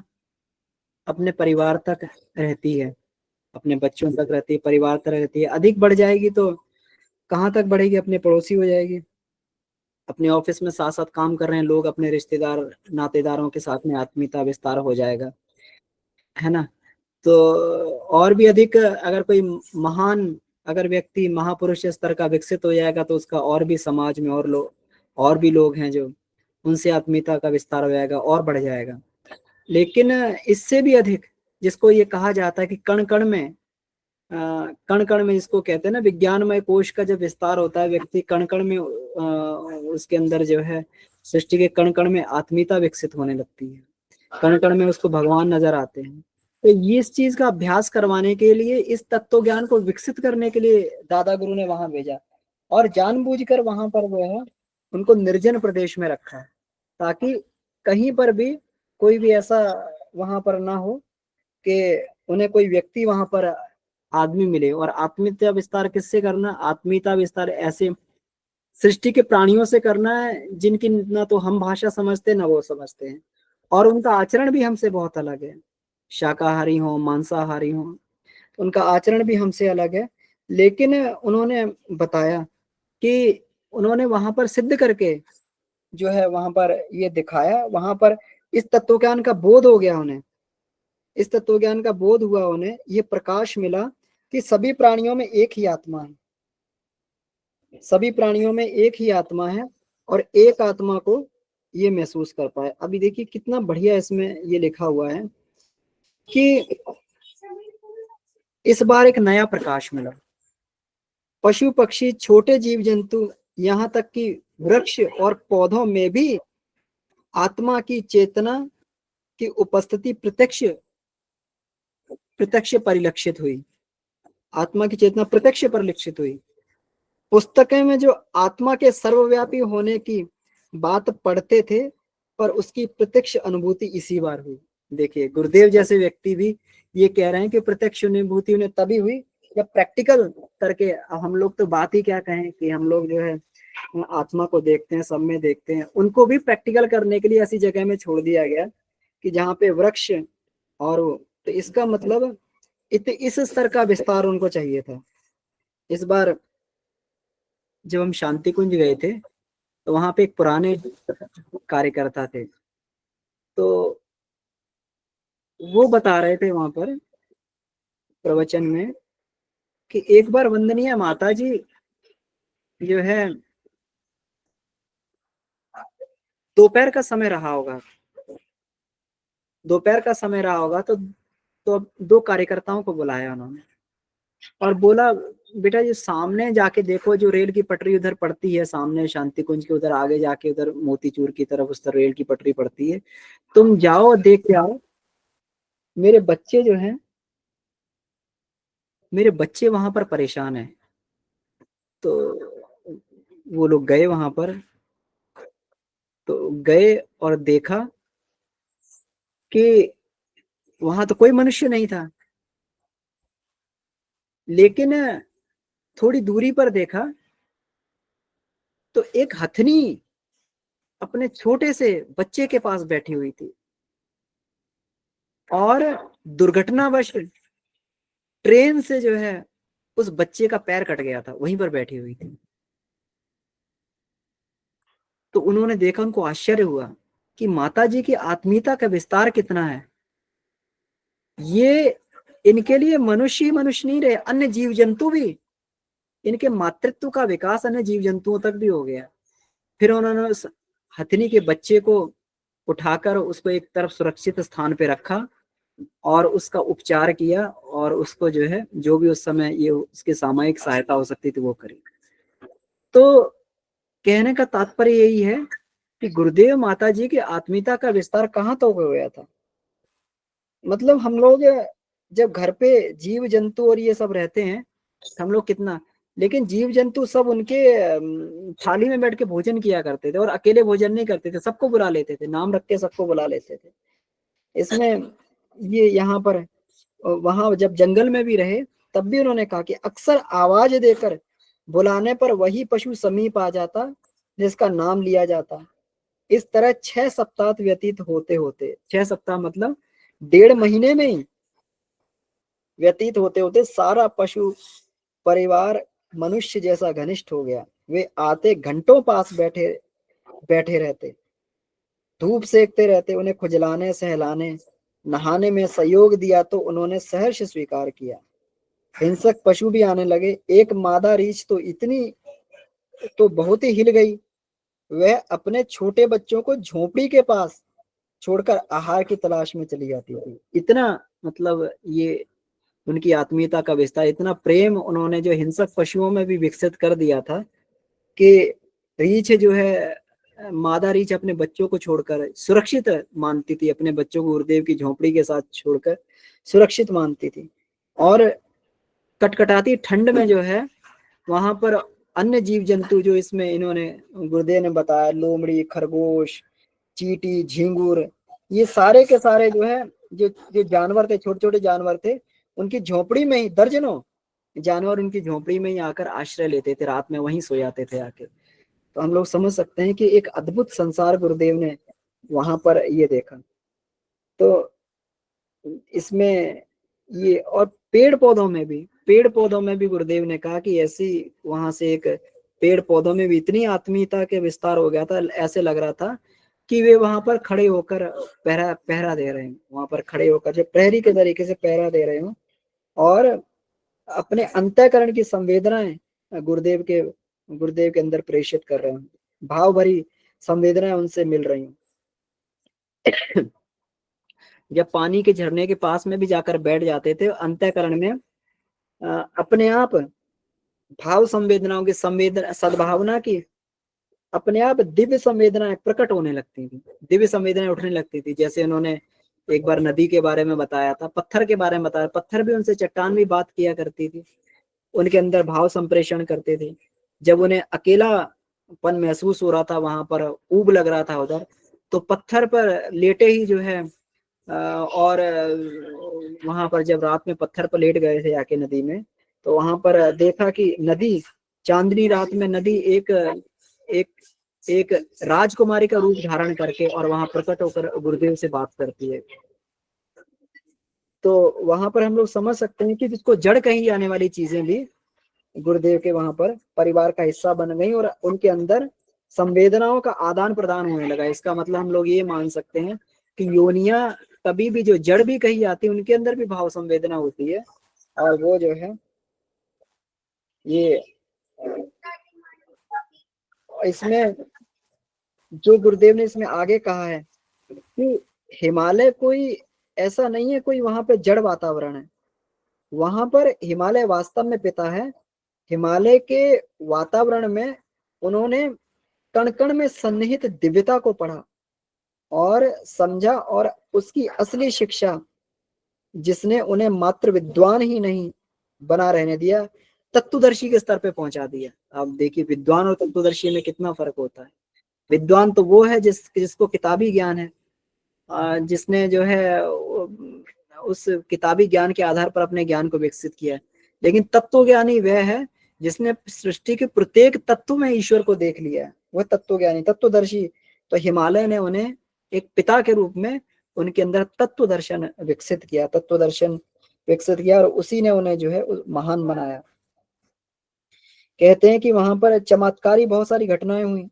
अपने परिवार तक रहती है, अपने बच्चों तक रहती है, परिवार तक रहती है। अधिक बढ़ जाएगी तो कहाँ तक बढ़ेगी, अपने पड़ोसी हो जाएगी। अपने ऑफिस में साथ साथ काम कर रहे हैं लोग, अपने रिश्तेदार नातेदारों के साथ में आत्मीयता विस्तार हो जाएगा, है ना। तो और भी अधिक अगर कोई महान अगर व्यक्ति महापुरुष स्तर का विकसित हो जाएगा, तो उसका और भी समाज में और भी लोग हैं जो उनसे आत्मीयता का विस्तार हो जाएगा और बढ़ जाएगा। लेकिन इससे भी अधिक, जिसको ये कहा जाता है कि कण कण में जिसको कहते हैं ना, विज्ञानमय कोश का जब विस्तार होता है, व्यक्ति कण कण में उसके अंदर जो है सृष्टि के कण कण में आत्मीयता विकसित होने लगती है, कण कण में उसको भगवान नजर आते हैं। तो ये इस चीज का अभ्यास करवाने के लिए, इस तत्व ज्ञान को विकसित करने के लिए दादा गुरु ने वहां भेजा, और जानबूझकर वहां पर जो है उनको निर्जन प्रदेश में रखा है, ताकि कहीं पर भी कोई भी ऐसा वहां पर ना हो कि उन्हें कोई व्यक्ति वहां पर आदमी मिले। और आत्मीयता विस्तार किससे करना, आत्मीयता विस्तार ऐसे सृष्टि के प्राणियों से करना है जिनकी ना तो हम भाषा समझते ना वो समझते हैं, और उनका आचरण भी हमसे बहुत अलग है। शाकाहारी हो मांसाहारी हो, उनका आचरण भी हमसे अलग है। लेकिन उन्होंने बताया कि उन्होंने वहां पर सिद्ध करके जो है वहां पर ये दिखाया, वहां पर इस तत्व ज्ञान का बोध हो गया उन्हें, इस तत्व ज्ञान का बोध हुआ उन्हें, ये प्रकाश मिला कि सभी प्राणियों में एक ही आत्मा है, सभी प्राणियों में एक ही आत्मा है, और एक आत्मा को ये महसूस कर पाए। अभी देखिए कितना बढ़िया इसमें ये लिखा हुआ है कि इस बार एक नया प्रकाश मिला। पशु पक्षी छोटे जीव जंतु यहाँ तक कि वृक्ष और पौधों में भी आत्मा की चेतना की उपस्थिति प्रत्यक्ष प्रत्यक्ष परिलक्षित हुई, आत्मा की चेतना प्रत्यक्ष परिलक्षित हुई। पुस्तकें में जो आत्मा के सर्वव्यापी होने की बात पढ़ते थे, पर उसकी प्रत्यक्ष अनुभूति इसी बार हुई। देखिए गुरुदेव जैसे व्यक्ति भी ये कह रहे हैं कि प्रत्यक्ष अनुभूति उन्हें तभी हुई जब प्रैक्टिकल करके। अब हम लोग तो बात ही क्या कहें कि हम लोग जो है आत्मा को देखते हैं, सब में देखते हैं, उनको भी प्रैक्टिकल करने के लिए ऐसी जगह में छोड़ दिया गया कि जहाँ पे वृक्ष और तो इसका मतलब इस स्तर का विस्तार उनको चाहिए था। इस बार जब हम शांति कुंज गए थे, तो वहां पे एक पुराने कार्यकर्ता थे, तो वो बता रहे थे वहां पर प्रवचन में कि एक बार वंदनीय माता जी जो है, दोपहर का समय रहा होगा, दोपहर का समय रहा होगा, तो दो कार्यकर्ताओं को बुलाया उन्होंने और बोला, बेटा ये सामने जाके देखो, जो रेल की पटरी उधर पड़ती है सामने शांति कुंज के उधर आगे जाके, उधर मोतीचूर की तरफ उस तरफ रेल की पटरी पड़ती है, तुम जाओ देख के आओ, मेरे बच्चे जो हैं, मेरे बच्चे वहां पर परेशान हैं। तो वो लोग गए वहां पर, तो गए और देखा कि वहां तो कोई मनुष्य नहीं था, लेकिन थोड़ी दूरी पर देखा तो एक हथनी अपने छोटे से बच्चे के पास बैठी हुई थी और दुर्घटनावश ट्रेन से जो है उस बच्चे का पैर कट गया था, वहीं पर बैठी हुई थी। तो उन्होंने देखा, उनको आश्चर्य हुआ कि माता जी की आत्मीयता का विस्तार कितना है। ये इनके लिए मनुष्य ही मनुष्य नहीं रहे, अन्य जीव जंतु भी, इनके मातृत्व का विकास अन्य जीव जंतुओं तक भी हो गया। फिर उन्होंने उस हथनी के बच्चे को उठाकर उसको एक तरफ सुरक्षित स्थान पे रखा और उसका उपचार किया और उसको जो है, जो भी उस समय ये उसकी सामयिक सहायता हो सकती थी वो करी। तो कहने का तात्पर्य यही है कि गुरुदेव माता जी की आत्मीयता का विस्तार कहाँ तक हो गया था। मतलब हम लोग जब घर पे जीव जंतु और ये सब रहते हैं, हम लोग कितना, लेकिन जीव जंतु सब उनके थाली में बैठ के भोजन किया करते थे और अकेले भोजन नहीं करते थे, सबको बुला लेते थे, नाम रख के सबको बुला लेते थे। इसमें ये यहाँ पर, वहां जब जंगल में भी रहे तब भी उन्होंने कहा कि अक्सर आवाज देकर बुलाने पर वही पशु समीप आ जाता जिसका नाम लिया जाता। इस तरह 6 सप्ताह व्यतीत होते होते, 6 सप्ताह मतलब 1.5 महीने में ही व्यतीत होते होते सारा पशु परिवार मनुष्य जैसा घनिष्ठ हो गया। वे आते घंटों पास बैठे बैठे रहते, धूप सेकते रहते, उन्हें खुजलाने सहलाने नहाने में सहयोग दिया तो उन्होंने सहर्ष स्वीकार किया। हिंसक पशु भी आने लगे। एक मादा रीछ तो इतनी, तो बहुत ही हिल गई, वह अपने छोटे बच्चों को झोपड़ी के पास छोड़कर आहार की तलाश में चली जाती थी। इतना मतलब ये उनकी आत्मीयता का विस्तार, इतना प्रेम उन्होंने जो हिंसक पशुओं में भी विकसित कर दिया था कि रीछ जो है, मादा रीछ अपने बच्चों को छोड़कर सुरक्षित मानती थी, अपने बच्चों को गुरुदेव की झोपड़ी के साथ छोड़कर सुरक्षित मानती थी। और कटकटाती ठंड में जो है वहां पर अन्य जीव जंतु जो इसमें इन्होंने गुरुदेव ने बताया, लोमड़ी, खरगोश, चींटी, झींगुर, ये सारे के सारे जो है, जो जो जानवर थे, छोटे छोटे जानवर थे, उनकी झोपड़ी में ही दर्जनों जानवर उनकी झोपड़ी में ही आकर आश्रय लेते थे, रात में वहीं सो जाते थे आके। तो हम लोग समझ सकते हैं कि एक अद्भुत संसार गुरुदेव ने वहां पर ये देखा। तो इसमें ये, और पेड़ पौधों में भी गुरुदेव ने कहा कि ऐसी, वहां से एक पेड़ पौधों में भी इतनी आत्मीयता के विस्तार हो गया था, ऐसे लग रहा था कि वे वहां पर खड़े होकर पहरा दे रहे हैं, वहां पर खड़े होकर जो प्रहरी के तरीके से पहरा दे रहे हो और अपने अंतःकरण की संवेदनाएं गुरुदेव के अंदर प्रेषित कर रहे हैं, भाव भरी संवेदनाएं उनसे मिल रही हैं। जब पानी के झरने के पास में भी जाकर बैठ जाते थे, अंतःकरण में अपने आप भाव संवेदनाओं की सद्भावना की अपने आप दिव्य संवेदनाएं प्रकट होने लगती थी, दिव्य संवेदनाएं उठने लगती थी। जैसे उन्होंने एक बार नदी के बारे में बताया था, पत्थर के बारे में बताया, पत्थर भी उनसे, चट्टान भी बात किया करती थी, उनके अंदर भाव संप्रेषण करते थे। जब उन्हें अकेलापन महसूस हो रहा था, वहां पर ऊब लग रहा था उधर, तो पत्थर पर लेटे ही जो है, और वहां पर जब रात में पत्थर पर लेट गए थे आके नदी में, तो वहां पर देखा कि नदी, चांदनी रात में नदी एक एक एक राजकुमारी का रूप धारण करके और वहां प्रकट होकर गुरुदेव से बात करती है। तो वहां पर हम लोग समझ सकते हैं कि जिसको जड़ कही जाने वाली चीजें भी गुरुदेव के वहां पर परिवार का हिस्सा बन गई और उनके अंदर संवेदनाओं का आदान प्रदान होने लगा। इसका मतलब हम लोग ये मान सकते हैं कि योनियां कभी भी जो जड़ भी कही जाती है उनके अंदर भी भाव संवेदना होती है, और वो जो है ये इसमें जो गुरुदेव ने इसमें आगे कहा है कि हिमालय कोई ऐसा नहीं है कोई वहां पे जड़ वातावरण है, वहां पर हिमालय वास्तव में पिता है। हिमालय के वातावरण में उन्होंने कण कण में सन्निहित दिव्यता को पढ़ा और समझा, और उसकी असली शिक्षा जिसने उन्हें मात्र विद्वान ही नहीं बना रहने दिया, तत्वदर्शी के स्तर पे पहुंचा दिया। आप देखिए विद्वान और तत्वदर्शी में कितना फर्क होता है। विद्वान तो वो है जिसको किताबी ज्ञान है, जिसने जो है उस किताबी ज्ञान के आधार पर अपने ज्ञान को विकसित किया है। लेकिन तत्वज्ञानी वह है जिसने सृष्टि के प्रत्येक तत्व में ईश्वर को देख लिया है, वह तत्वज्ञानी। तत्वदर्शी तो हिमालय ने उन्हें एक पिता के रूप में उनके अंदर तत्वदर्शन विकसित किया, तत्वदर्शन विकसित किया, और उसी ने उन्हें जो है महान बनाया। कहते हैं कि वहां पर चमत्कारी बहुत सारी घटनाएं हुई।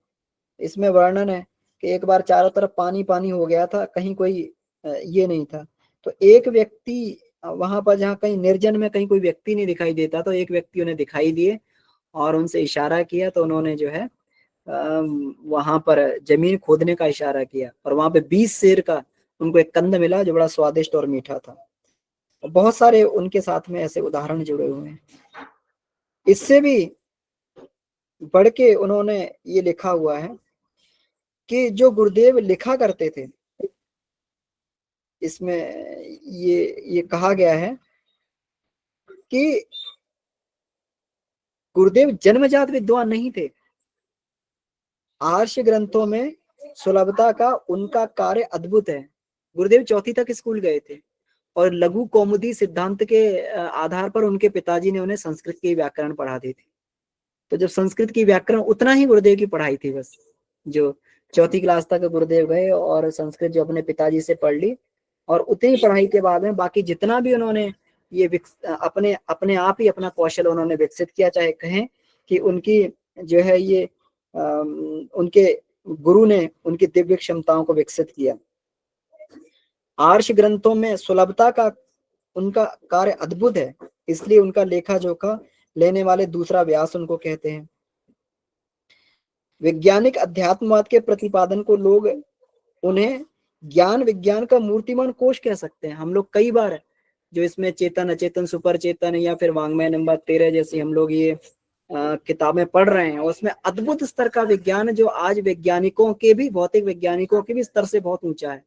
इसमें वर्णन है कि एक बार चारों तरफ पानी पानी हो गया था, कहीं कोई ये नहीं था, तो एक व्यक्ति वहां पर जहाँ कहीं निर्जन में कहीं कोई व्यक्ति नहीं दिखाई देता, तो एक व्यक्ति उन्हें दिखाई दिए और उनसे इशारा किया, तो उन्होंने जो है वहां पर जमीन खोदने का इशारा किया, और वहां पे 20 सेर का उनको एक कंद मिला जो बड़ा स्वादिष्ट और मीठा था। बहुत सारे उनके साथ में ऐसे उदाहरण जुड़े हुए हैं। इससे भी बढ़ के उन्होंने ये लिखा हुआ है कि जो गुरुदेव लिखा करते थे, इसमें ये कहा गया है कि गुरुदेव जन्मजात विद्वान नहीं थे। आर्ष ग्रंथों में सुलभता का उनका कार्य अद्भुत है। गुरुदेव 4वीं तक स्कूल गए थे, और लघु कौमुदी सिद्धांत के आधार पर उनके पिताजी ने उन्हें संस्कृत की व्याकरण पढ़ा दी थी। तो जब संस्कृत की व्याकरण, उतना ही गुरुदेव की पढ़ाई थी बस, जो 4वीं क्लास तक गुरुदेव गए और संस्कृत जो अपने पिताजी से पढ़ ली, और उतनी पढ़ाई के बाद में बाकी जितना भी उन्होंने ये अपने अपने आप ही अपना कौशल उन्होंने विकसित किया। चाहे कहें कि उनकी जो है ये उनके गुरु ने उनकी दिव्य क्षमताओं को विकसित किया। आर्ष ग्रंथों में सुलभता का उनका कार्य अद्भुत है, इसलिए उनका लेखा जोखा लेने वाले दूसरा व्यास उनको कहते हैं। वैज्ञानिक अध्यात्मवाद के प्रतिपादन को लोग उन्हें ज्ञान विज्ञान का मूर्तिमान कोश कह सकते हैं। हम लोग कई बार जो इसमें चेतन अचेतन सुपर चेतन या फिर वांग्मय नंबर 13 जैसी हम लोग ये किताबें पढ़ रहे हैं, उसमें अद्भुत स्तर का विज्ञान जो आज वैज्ञानिकों के भी, भौतिक वैज्ञानिकों के भी स्तर से बहुत ऊंचा है।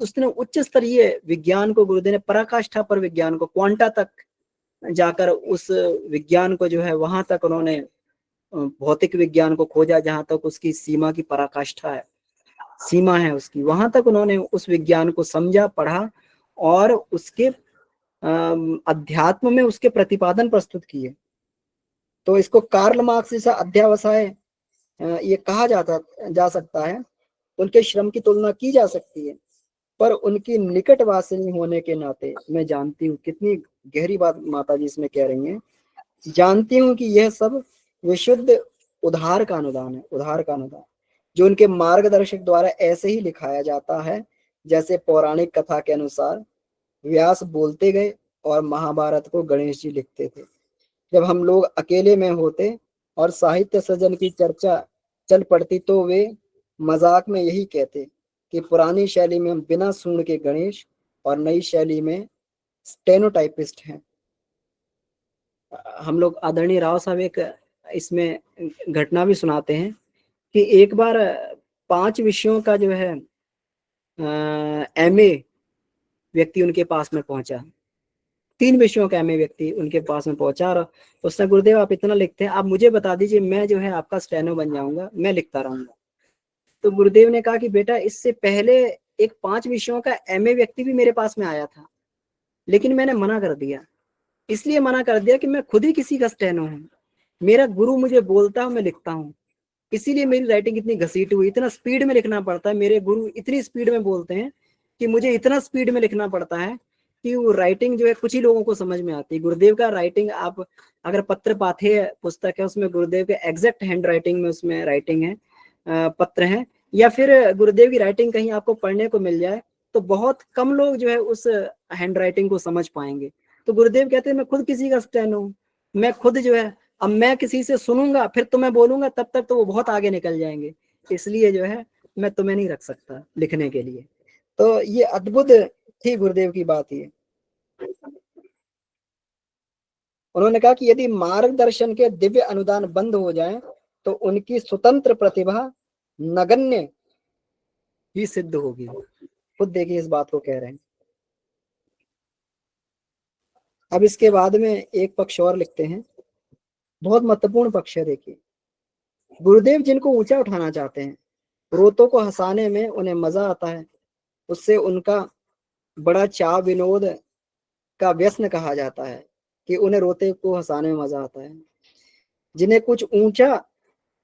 उसने उच्च स्तरीय विज्ञान को, गुरुदेव ने पराकाष्ठा पर विज्ञान को, क्वांटा तक जाकर उस विज्ञान को जो है वहां तक उन्होंने भौतिक विज्ञान को खोजा जहां तक उसकी सीमा की पराकाष्ठा है, सीमा है उसकी, वहां तक उन्होंने उस विज्ञान को समझा, पढ़ा और उसके अध्यात्म में उसके प्रतिपादन प्रस्तुत किए। तो इसको कार्ल मार्क्स जैसा अध्यावसाय ये कहा जा सकता है। उनके श्रम की तुलना की जा सकती है, पर उनकी निकटवासिनी होने के नाते मैं जानती हूँ, कितनी गहरी बात माता जी इसमें कह रही हैं, जानती हूँ कि यह सब विशुद्ध उधार का अनुदान है, उधार का अनुदान जो उनके मार्गदर्शक द्वारा ऐसे ही लिखाया जाता है जैसे पौराणिक कथा के अनुसार व्यास बोलते गए और महाभारत को गणेश जी लिखते थे। जब हम लोग अकेले में होते और साहित्य सृजन की चर्चा चल पड़ती तो वे मजाक में यही कहते कि पुरानी शैली में बिना सूंड के गणेश और नई शैली में स्टेनोटाइपिस्ट हैं। हम लोग आदरणीय राव साहब एक इसमें घटना भी सुनाते हैं कि एक बार 5 विषयों का जो है एमए व्यक्ति उनके पास में पहुंचा, 3 विषयों का एमए व्यक्ति उनके पास में पहुंचा और उसने, गुरुदेव आप इतना लिखते हैं, आप मुझे बता दीजिए, मैं जो है आपका स्टेनो बन जाऊंगा, मैं लिखता रहूंगा। तो गुरुदेव ने कहा कि बेटा इससे पहले एक 5 विषयों का एमए व्यक्ति भी मेरे पास में आया था, लेकिन मैंने मना कर दिया। इसलिए मना कर दिया कि मैं खुद ही किसी का स्टेनो हूँ, मेरा गुरु मुझे बोलता है मैं लिखता हूँ, इसीलिए मेरी राइटिंग इतनी घसीटी हुई, इतना स्पीड में लिखना पड़ता है। मेरे गुरु इतनी स्पीड में बोलते हैं कि मुझे इतना स्पीड में लिखना पड़ता है कि वो राइटिंग जो है कुछ ही लोगों को समझ में आती है। गुरुदेव का राइटिंग, आप अगर पत्र पाथेय पुस्तक है उसमें गुरुदेव के एग्जैक्ट हैंड राइटिंग में उसमें राइटिंग है, पत्र हैं, या फिर गुरुदेव की राइटिंग कहीं आपको पढ़ने को मिल जाए, तो बहुत कम लोग जो है उस हैंड राइटिंग को समझ पाएंगे। तो गुरुदेव कहते हैं मैं खुद किसी का स्टैन हूँ, मैं खुद जो है, अब मैं किसी से सुनूंगा फिर तुम्हें बोलूंगा, तब तक तो वो बहुत आगे निकल जाएंगे, इसलिए जो है मैं तुम्हें नहीं रख सकता लिखने के लिए। तो ये अद्भुत थी गुरुदेव की बात ये। उन्होंने कहा कि यदि मार्गदर्शन के दिव्य अनुदान बंद हो जाएं, तो उनकी स्वतंत्र प्रतिभा नगण्य ही सिद्ध होगी। खुद देखिए इस बात को कह रहे हैं। अब इसके बाद में एक पक्ष और लिखते हैं, बहुत महत्वपूर्ण पक्ष है। देखिए, गुरुदेव जिनको ऊंचा उठाना चाहते हैं, रोतों को हंसाने में उन्हें मजा आता है, उससे उनका बड़ा चाव विनोद का व्यसन कहा जाता है कि उन्हें रोते को हंसाने में मजा आता है। जिन्हें कुछ ऊंचा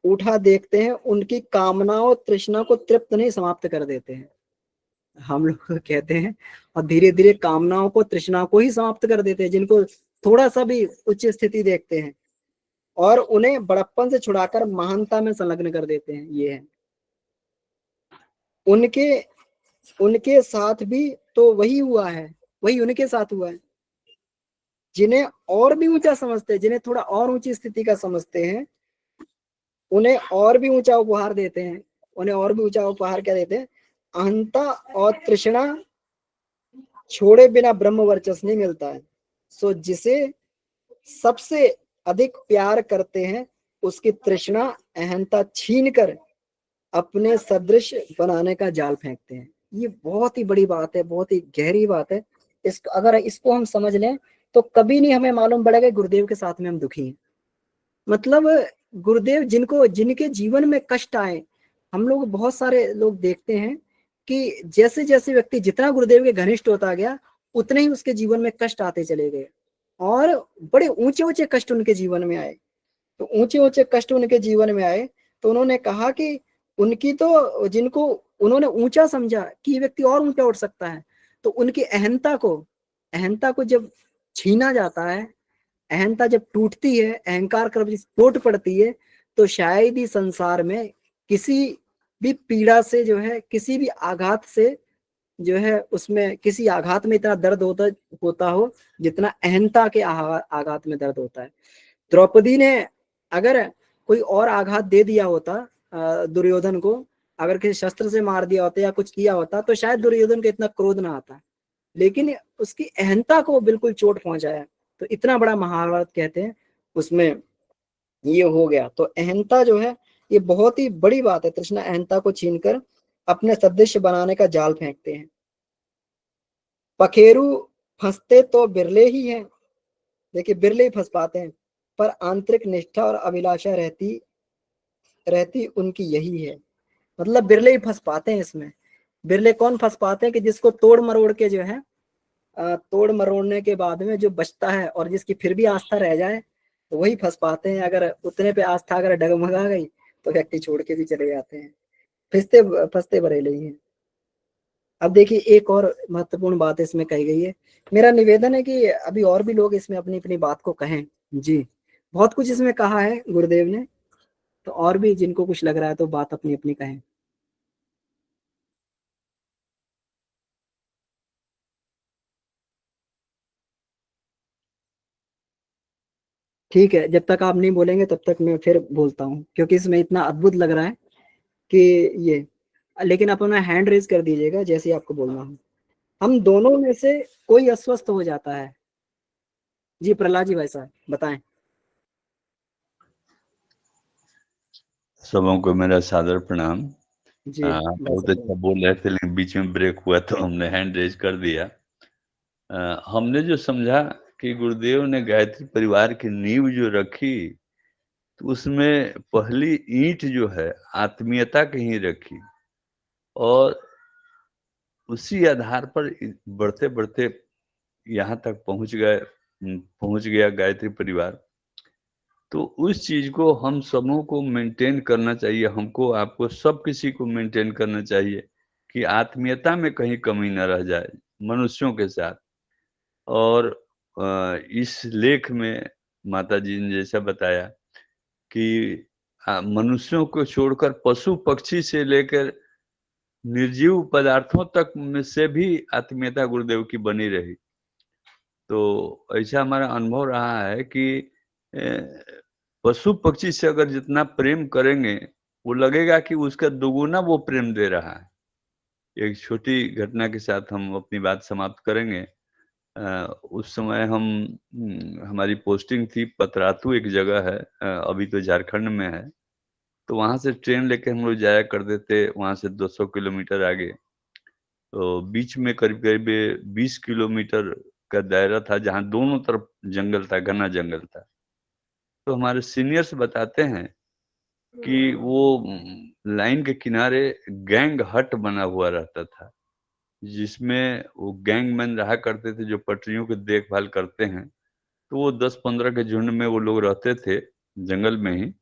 उठा देखते हैं, उनकी कामनाओं तृष्णा को तृप्त नहीं समाप्त कर देते हैं। हम लोग कहते हैं और धीरे धीरे कामनाओं को तृष्णा को ही समाप्त कर देते हैं, जिनको थोड़ा सा भी उच्च स्थिति देखते हैं, और उन्हें बड़प्पन से छुड़ाकर महानता में संलग्न कर देते हैं। ये है उनके उनके साथ भी तो वही हुआ है, वही उनके साथ हुआ है। जिन्हें और भी ऊंचा समझते हैं, जिन्हें थोड़ा और ऊंची स्थिति का समझते हैं, उन्हें और भी ऊंचा उपहार देते हैं। उन्हें और भी ऊंचा उपहार क्या देते हैं? अहंता और तृष्णा छोड़े बिना ब्रह्म वर्चस्व नहीं मिलता है। सो जिसे सबसे अधिक प्यार करते हैं, उसकी तृष्णा अहंता छीन कर अपने सदृश बनाने का जाल फेंकते हैं। ये बहुत ही बड़ी बात है, बहुत ही गहरी बात है। अगर इसको हम समझ लें तो कभी नहीं हमें मालूम पड़ेगा गुरुदेव के साथ में हम दुखी हैं। मतलब गुरुदेव जिनके जीवन में कष्ट आए, हम लोग बहुत सारे लोग देखते हैं कि जैसे जैसे व्यक्ति जितना गुरुदेव के घनिष्ठ होता गया, उतने ही उसके जीवन में कष्ट आते चले गए, और बड़े ऊंचे ऊंचे कष्ट उनके जीवन में आए। तो ऊंचे ऊंचे कष्ट उनके जीवन में आए, तो उन्होंने कहा कि उनकी तो, जिनको उन्होंने ऊंचा समझा कि ये व्यक्ति और ऊंचा उठ सकता है, तो उनकी अहंता को जब छीना जाता है, अहंता जब टूटती है, अहंकार कर चोट पड़ती है, तो शायद ही संसार में किसी भी पीड़ा से जो है, किसी भी आघात से जो है, उसमें किसी आघात में इतना दर्द होता हो जितना अहंता के आघात में दर्द होता है। द्रौपदी ने अगर कोई और आघात दे दिया होता दुर्योधन को, अगर किसी शस्त्र से मार दिया होता या कुछ किया होता, तो शायद दुर्योधन को इतना क्रोध ना आता, लेकिन उसकी अहंता को बिल्कुल चोट पहुंचाया। तो इतना बड़ा महाभारत कहते हैं उसमें ये हो गया। तो अहंता जो है ये बहुत ही बड़ी बात है। तृष्णा अहंता को छीनकर अपने सदृश बनाने का जाल फेंकते हैं। पखेरु फंसते तो बिरले ही हैं, देखिए बिरले ही फंस पाते हैं, पर आंतरिक निष्ठा और अभिलाषा रहती उनकी यही है। मतलब बिरले ही फंस पाते हैं इसमें। बिरले कौन फंस पाते हैं? कि जिसको तोड़ मरोड़ के जो है, तोड़ मरोड़ने के बाद में जो बचता है और जिसकी फिर भी आस्था रह जाए, तो वही फंस पाते हैं। अगर उतने पे आस्था अगर डगमगा गई तो व्यक्ति छोड़ के भी चले जाते हैं। फंसते फंसते बरेले ही हैं। अब देखिए एक और महत्वपूर्ण बात इसमें कही गई है। मेरा निवेदन है कि अभी और भी लोग इसमें अपनी अपनी बात को कहें। जी, बहुत कुछ इसमें कहा है गुरुदेव ने, तो और भी जिनको कुछ लग रहा है तो बात अपनी अपनी कहें। ठीक है, जब तक आप नहीं बोलेंगे तब तक मैं फिर बोलता हूँ, क्योंकि इसमें इतना अद्भुत लग रहा है कि ये, लेकिन आप अपना हैंड रेज कर दीजिएगा जैसे ही आपको बोलना हो। हम दोनों में से कोई अस्वस्थ हो जाता है। जी प्रहलाद जी, भाई साहब बताएं। सबों को मेरा सादर प्रणाम। जी भाई बहुत साहब। अच्छा बोल रहे थे, लेकिन बीच में ब्रेक हुआ तो हमने हैंड रेज कर दिया। हमने जो समझा कि गुरुदेव ने गायत्री परिवार की नींव जो रखी, तो उसमें पहली ईंट जो है आत्मीयता की ही रखी, और उसी आधार पर बढ़ते बढ़ते यहाँ तक पहुंच गया गायत्री परिवार। तो उस चीज को हम सबों को मेंटेन करना चाहिए, हमको, आपको, सब किसी को मेंटेन करना चाहिए कि आत्मीयता में कहीं कमी न रह जाए मनुष्यों के साथ। और इस लेख में माता जी ने जैसा बताया कि मनुष्यों को छोड़कर पशु पक्षी से लेकर निर्जीव पदार्थों तक में से भी आत्मीयता गुरुदेव की बनी रही। तो ऐसा हमारा अनुभव रहा है कि पशु पक्षी से अगर जितना प्रेम करेंगे, वो लगेगा कि उसका दुगुना वो प्रेम दे रहा है। एक छोटी घटना के साथ हम अपनी बात समाप्त करेंगे। उस समय हमारी पोस्टिंग थी पतरातू, एक जगह है, अभी तो झारखंड में है। तो वहाँ से ट्रेन लेके हम लोग जाया करते थे, वहाँ से 200 किलोमीटर आगे। तो बीच में करीब-करीब 20 किलोमीटर का दायरा था, जहाँ दोनों तरफ जंगल था, घना जंगल था। तो हमारे सीनियर्स बताते हैं कि वो लाइन के किनारे गैंग हट बना हुआ रहता था, जिसमें वो गैंगमैन रहा करते थे, जो पटरियों की देखभाल करते हैं। तो वो 10-15 के झुंड में वो लोग रहते थे, जंगल में ही,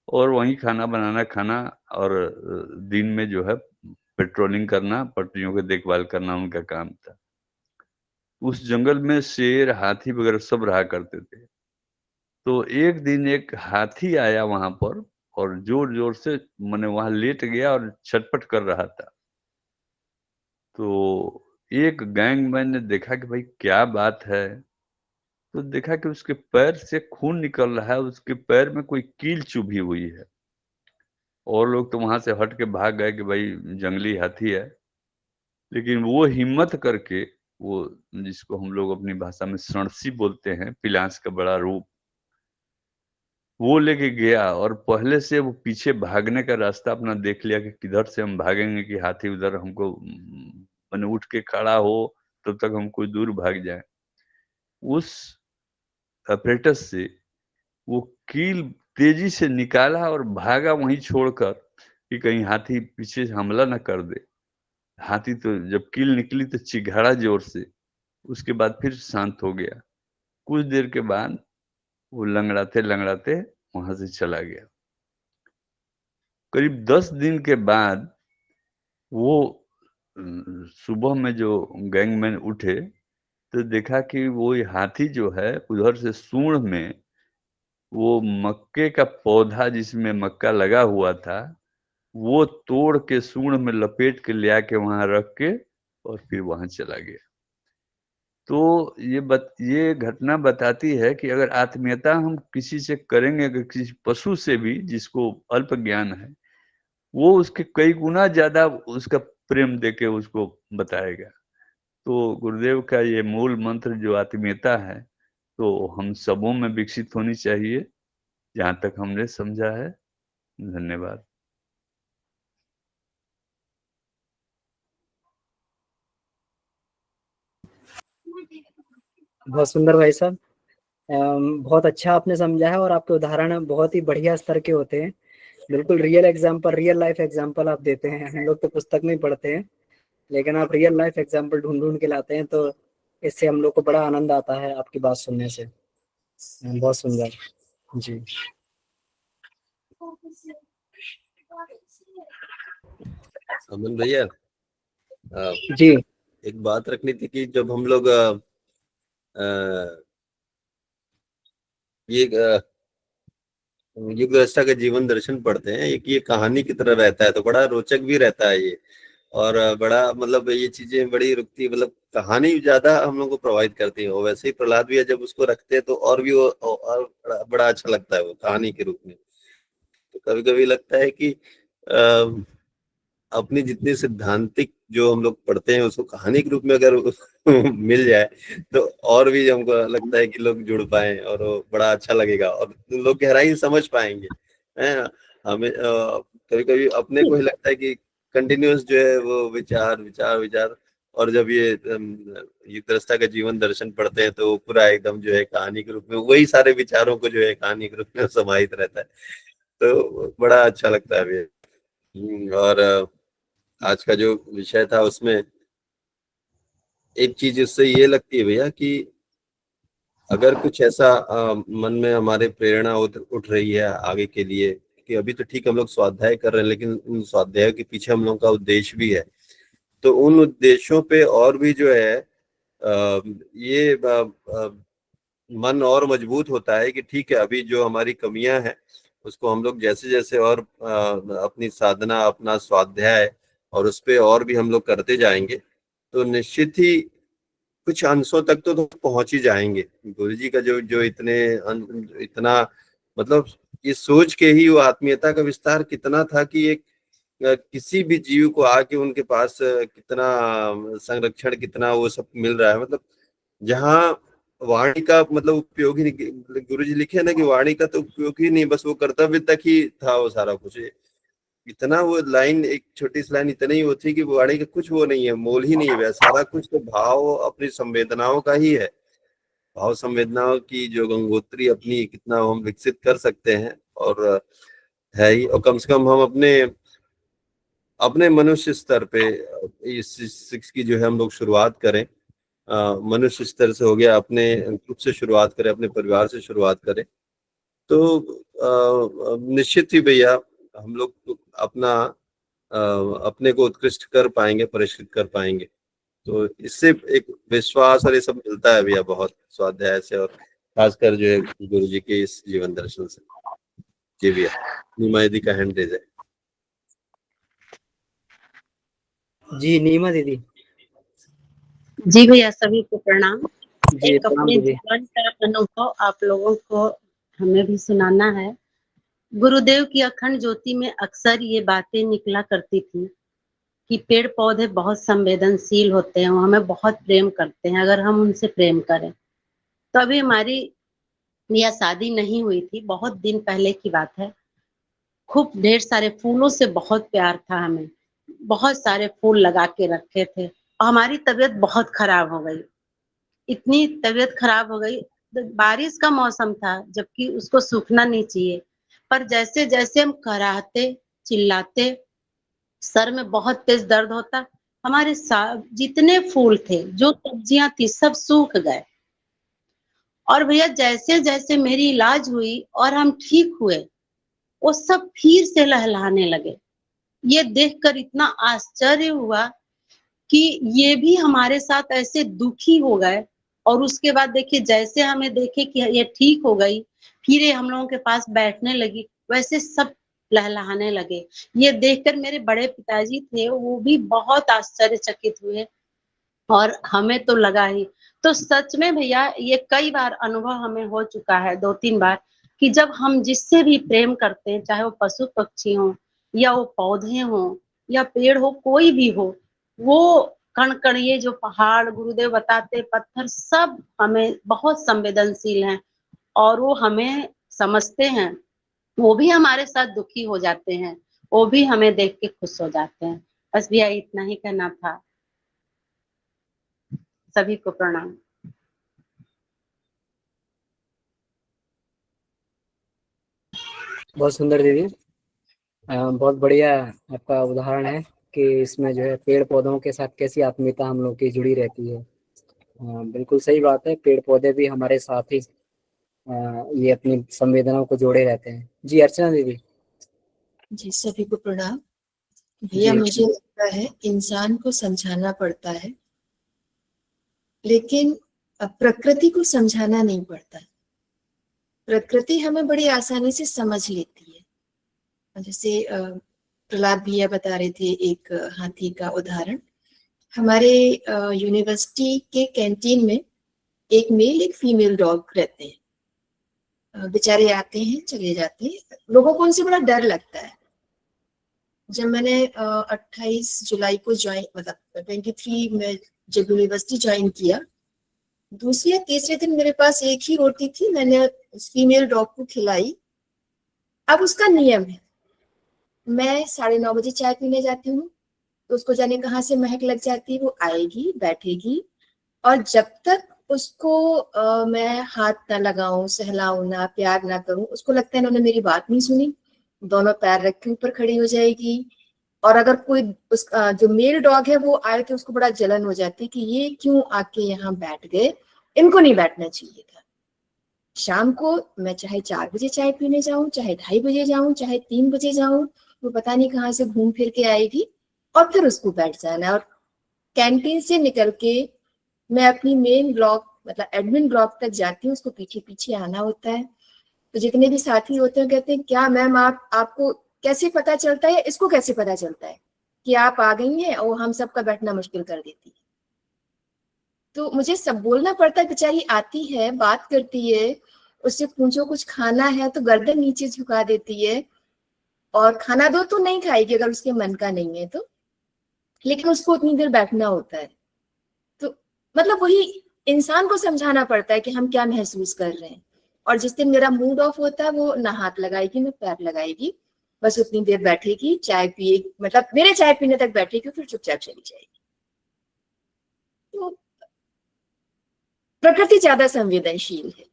और वहीं खाना बनाना, खाना, और दिन में जो है पेट्रोलिंग करना, पटरियों की देखभाल करना उनका काम था। उस जंगल में शेर, हाथी वगैरह सब रहा करते थे। तो एक दिन एक हाथी आया वहाँ पर और ज़ोर-ज़ोर से माने वहाँ लेट गया और छटपट कर रहा था। तो एक गैंगमैन ने देखा कि भाई क्या बात है? तो देखा कि उसके पैर से खून निकल रहा है, उसके पैर में कोई कील चुभी हुई है। और लोग तो वहाँ से हट के भाग गए कि भाई जंगली हाथी है। लेकिन वो हिम्मत करके, वो जिसको हम लोग अपनी भाषा में सड़सी बोलते हैं, पिलांस का बड़ा रूप, वो लेके गया और पहले से वो पीछे भागने का रास्ता अपना देख लिया कि किधर से हम भागेंगे कि हाथी उधर हमको माने उठ के खड़ा हो, तब तक हम कुछ दूर भाग जाएँ। उस apparatus से वो कील तेजी से निकाला और भागा वहीं छोड़कर कि कहीं हाथी पीछे से हमला ना कर दे। हाथी तो जब कील निकली तो चिघाड़ा जोर से, उसके बाद फिर शांत हो गया। कुछ देर के बाद वो लंगड़ाते-लंगड़ाते वहाँ से चला गया। करीब 10 दिन के बाद वो सुबह में जो गैंगमैन उठे, तो देखा कि वो ये हाथी जो है उधर से सूँढ़ में वो मक्के का पौधा जिसमें मक्का लगा हुआ था, वो तोड़ के सूँढ़ में लपेट के ले आके वहाँ रख के और फिर वहाँ चला गया। तो ये घटना बताती है कि अगर आत्मीयता हम किसी से करेंगे, अगर किसी पशु से भी जिसको अल्प ज्ञान है, वो उसके कई गुना ज़्यादा उसका प्रेम देके उसको बताएगा। तो गुरुदेव का ये मूल मंत्र जो आत्मीयता है, तो हम सबों में विकसित होनी चाहिए, जहाँ तक हमने समझा है। धन्यवाद। बहुत सुंदर भाई साहब, बहुत अच्छा आपने समझा है और आपके उदाहरण बहुत ही बढ़िया स्तर के होते हैं। बिल्कुल real example, real life example आप देते हैं। हम लोग तो पुस्तक में ही पढ़ते हैं, लेकिन आप रियल लाइफ एग्जाम्पल ढूंढ ढूंढ के लाते हैं, तो इससे हम लोग को बड़ा आनंद आता है आपकी बात सुनने से। बहुत सुंदर जी। अमन भैया, जी एक बात रखनी थी कि जब हम लोग ये युग दृष्टा का जीवन दर्शन पढ़ते हैं, एक ये कहानी की तरह रहता है, तो बड़ा रोचक भी रहता है ये। और बड़ा मतलब ये चीजें बड़ी रुकती, मतलब कहानी ज्यादा हम लोग को प्रभावित करती है। और वैसे ही प्रहलाद भैया जब उसको रखते हैं तो और भी वो और बड़ा अच्छा लगता है वो कहानी के रूप में। तो कभी कभी लगता है कि अपनी जितनी सिद्धांतिक जो हम लोग पढ़ते हैं उसको कहानी के रूप में अगर मिल जाए तो और भी हमको लगता है कि लोग जुड़ पाए और वो बड़ा अच्छा लगेगा और लोग गहराई समझ पाएंगे। हैं? हमें कभी कभी अपने को ही लगता है कि कंटिन्यूअस जो है वो विचार विचार विचार, और जब ये युगदृष्टा का जीवन दर्शन पढ़ते हैं तो वो पूरा एकदम जो है कहानी के रूप में वही सारे विचारों को जो है कहानी के रूप में समाहित रहता है, तो बड़ा अच्छा लगता है भैया। और आज का जो विषय था उसमें एक चीज इससे ये लगती है भैया कि अगर कुछ ऐसा मन में हमारे प्रेरणा उठ रही है आगे के लिए, कि अभी तो ठीक हम लोग स्वाध्याय कर रहे हैं, लेकिन उन स्वाध्याय के पीछे हम लोग का उद्देश्य भी है, तो उन उद्देश्यों पे और भी जो है ये मन और मजबूत होता है कि ठीक है अभी जो हमारी कमियां हैं उसको हम लोग जैसे जैसे और अपनी साधना, अपना स्वाध्याय और उस पे और भी हम लोग करते जाएंगे तो निश्चित ही कुछ अंशों तक तो पहुंच ही जाएंगे। गुरु जी का जो जो इतना मतलब ये सोच के ही वो आत्मीयता का विस्तार कितना था कि एक किसी भी जीव को आके उनके पास कितना संरक्षण, कितना वो सब मिल रहा है। मतलब जहाँ वाणी का मतलब उपयोग ही नहीं, गुरु जी लिखे ना कि वाणी का तो उपयोग ही नहीं, बस वो कर्तव्य तक ही था वो सारा कुछ। इतना वो लाइन, एक छोटी सी लाइन इतनी ही वो थी कि वाणी का कुछ वो नहीं है, मोल ही नहीं है, सारा कुछ तो भाव अपनी संवेदनाओं का ही है। भाव संवेदनाओं की जो गंगोत्री अपनी कितना हम विकसित कर सकते हैं और है ही। और कम से कम हम अपने अपने मनुष्य स्तर पे इस शिक्षा की जो है हम लोग शुरुआत करें। मनुष्य स्तर से हो गया, अपने ग्रुप से शुरुआत करें, अपने परिवार से शुरुआत करें तो निश्चित ही भैया हम लोग अपना अपने को उत्कृष्ट कर पाएंगे, परिष्कृत कर पाएंगे। तो इससे एक विश्वास और ये सब मिलता है भैया बहुत स्वाध्याय से, और खासकर जो है गुरु जी के इस जीवन दर्शन से। जी भैया, नीमा दीदी का हैंड रेज है। जी नीमा दीदी। जी भैया, सभी को प्रणाम। जी एक प्रणाम अपने दीदी। जीवन का अनुभव आप लोगों को हमें भी सुनाना है। गुरुदेव की अखंड ज्योति में अक्सर ये बातें निकला करती थी कि पेड़ पौधे बहुत संवेदनशील होते हैं, वो हमें बहुत प्रेम करते हैं अगर हम उनसे प्रेम करें। तो अभी हमारी यह शादी नहीं हुई थी, बहुत दिन पहले की बात है। खूब ढेर सारे फूलों से बहुत प्यार था हमें, बहुत सारे फूल लगा के रखे थे और हमारी तबीयत बहुत खराब हो गई। इतनी तबीयत खराब हो गई, बारिश का मौसम था जबकि उसको सूखना नहीं चाहिए, पर जैसे जैसे हम कराहते, चिल्लाते, सर में बहुत तेज दर्द होता, हमारे जितने फूल थे, जो सब्जियां थी, सब सूख गए। और भैया जैसे जैसे मेरी इलाज हुई और हम ठीक हुए, वो सब फिर से लहलहाने लगे। ये देखकर इतना आश्चर्य हुआ कि ये भी हमारे साथ ऐसे दुखी हो गए। और उसके बाद देखिए, जैसे हमें देखे कि ये ठीक हो गई, फिर ये हम लोगों के पास बैठने लगी, वैसे सब लहलहाने लगे। ये देखकर मेरे बड़े पिताजी थे, वो भी बहुत आश्चर्यचकित हुए और हमें तो लगा ही। तो सच में भैया ये कई बार अनुभव हमें हो चुका है, 2-3 बार, कि जब हम जिससे भी प्रेम करते हैं, चाहे वो पशु पक्षी हो या वो पौधे हो या पेड़ हो, कोई भी हो, वो कण कण, ये जो पहाड़ गुरुदेव बताते, पत्थर, सब हमें बहुत संवेदनशील हैं और वो हमें समझते हैं। वो भी हमारे साथ दुखी हो जाते हैं, वो भी हमें देख के खुश हो जाते हैं। बस भैया इतना ही कहना था। सभी को प्रणाम। बहुत सुंदर दीदी। बहुत बढ़िया आपका उदाहरण है कि इसमें जो है पेड़ पौधों के साथ कैसी आत्मीयता हम लोग की जुड़ी रहती है। बिल्कुल सही बात है, पेड़ पौधे भी हमारे साथ ही ये अपनी संवेदनाओं को जोड़े रहते हैं। जी अर्चना दीदी। जी सभी को प्रणाम। भैया जी मुझे लगता है इंसान को समझाना पड़ता है, लेकिन प्रकृति को समझाना नहीं पड़ता। प्रकृति हमें बड़ी आसानी से समझ लेती है। जैसे प्रहलाद भैया बता रहे थे एक हाथी का उदाहरण। हमारे यूनिवर्सिटी के कैंटीन में एक मेल एक फीमेल डॉग रहते हैं। बेचारे आते हैं चले जाते हैं, लोगों को उनसे बड़ा डर लगता है। जब मैंने 28 जुलाई को ज्वाइन, मतलब 23 में जब यूनिवर्सिटी ज्वाइन किया, दूसरे या तीसरे दिन मेरे पास एक ही रोटी थी, मैंने उस फीमेल डॉग को खिलाई। अब उसका नियम है, मैं 9:30 बजे चाय पीने जाती हूँ तो उसको जाने कहाँ से महक लग जाती है, वो आएगी, बैठेगी, और जब तक उसको मैं हाथ ना लगाऊं, सहलाऊं ना, प्यार ना करूं, उसको लगता है इन्होंने मेरी बात नहीं सुनी, दोनों पैर रख के ऊपर खड़ी हो जाएगी। और अगर कोई उसका जो मेल डॉग है वो आए तो उसको बड़ा जलन हो जाती है कि ये क्यों आके यहाँ बैठ गए, इनको नहीं बैठना चाहिए था। शाम को मैं चाहे 4 बजे चाय पीने जाऊं, चाहे 2:30 बजे जाऊं, चाहे 3 बजे जाऊं, वो पता नहीं कहाँ से घूम फिर के आएगी और फिर उसको बैठ जाना है। और कैंटीन से निकल के मैं अपनी मेन ब्लॉक, मतलब एडमिन ब्लॉक तक जाती हूँ, उसको पीछे पीछे आना होता है। तो जितने भी साथी होते हैं कहते हैं क्या मैम आपको कैसे पता चलता है, इसको कैसे पता चलता है कि आप आ गई हैं, और हम सबका बैठना मुश्किल कर देती है। तो मुझे सब बोलना पड़ता है, बेचारी आती है, बात करती है, उससे पूछो कुछ खाना है तो गर्दन नीचे झुका देती है, और खाना दो तो नहीं खाएगी अगर उसके मन का नहीं है तो, लेकिन उसको उतनी देर बैठना होता है। तो मतलब वही इंसान को समझाना पड़ता है कि हम क्या महसूस कर रहे हैं। और जिस दिन मेरा मूड ऑफ होता है वो ना हाथ लगाएगी ना पैर लगाएगी, बस उतनी देर बैठेगी, चाय पिए, मतलब मेरे चाय पीने तक बैठेगी, फिर चुपचाप चली जाएगी। तो प्रकृति ज्यादा संवेदनशील है,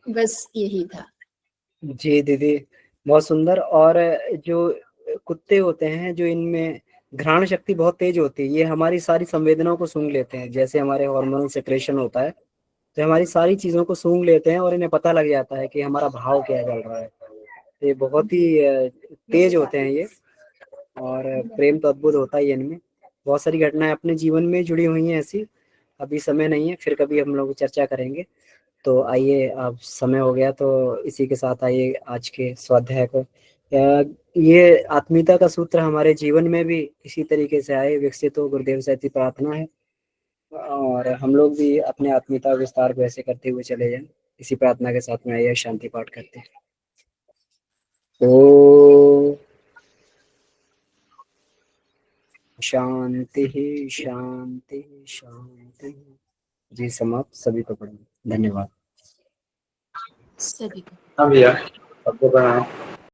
बस यही था। जी दीदी, बहुत सुंदर। और जो कुत्ते होते हैं, जो इनमें घ्राण शक्ति बहुत तेज होती है, ये हमारी सारी संवेदनाओं को सूंघ लेते हैं। जैसे हमारे हार्मोनल सेक्रेशन होता है तो हमारी सारी चीजों को सूंघ लेते हैं और इन्हें पता लग जाता है कि हमारा भाव क्या चल रहा है। ये बहुत ही तेज होते हैं ये, और प्रेम तो अद्भुत होता ही है इनमें। बहुत सारी घटनाएं अपने जीवन में जुड़ी हुई हैं ऐसी, अभी समय नहीं है, फिर कभी हम लोग चर्चा करेंगे। तो आइए, अब समय हो गया तो इसी के साथ आइए आज के स्वाध्याय को, ये आत्मीयता का सूत्र हमारे जीवन में भी इसी तरीके से आए, विकसित हो, गुरुदेव से ऐसी प्रार्थना है। और हम लोग भी अपने आत्मीयता विस्तार को ऐसे करते हुए चले जाएं, इसी प्रार्थना के साथ में आइए शांति पाठ करते हैं। ओ शांति शांति शांति। जी समाप्त। सभी को प्रणाम, धन्यवाद। सभी को हाँ भैया, सबको प्रणाम।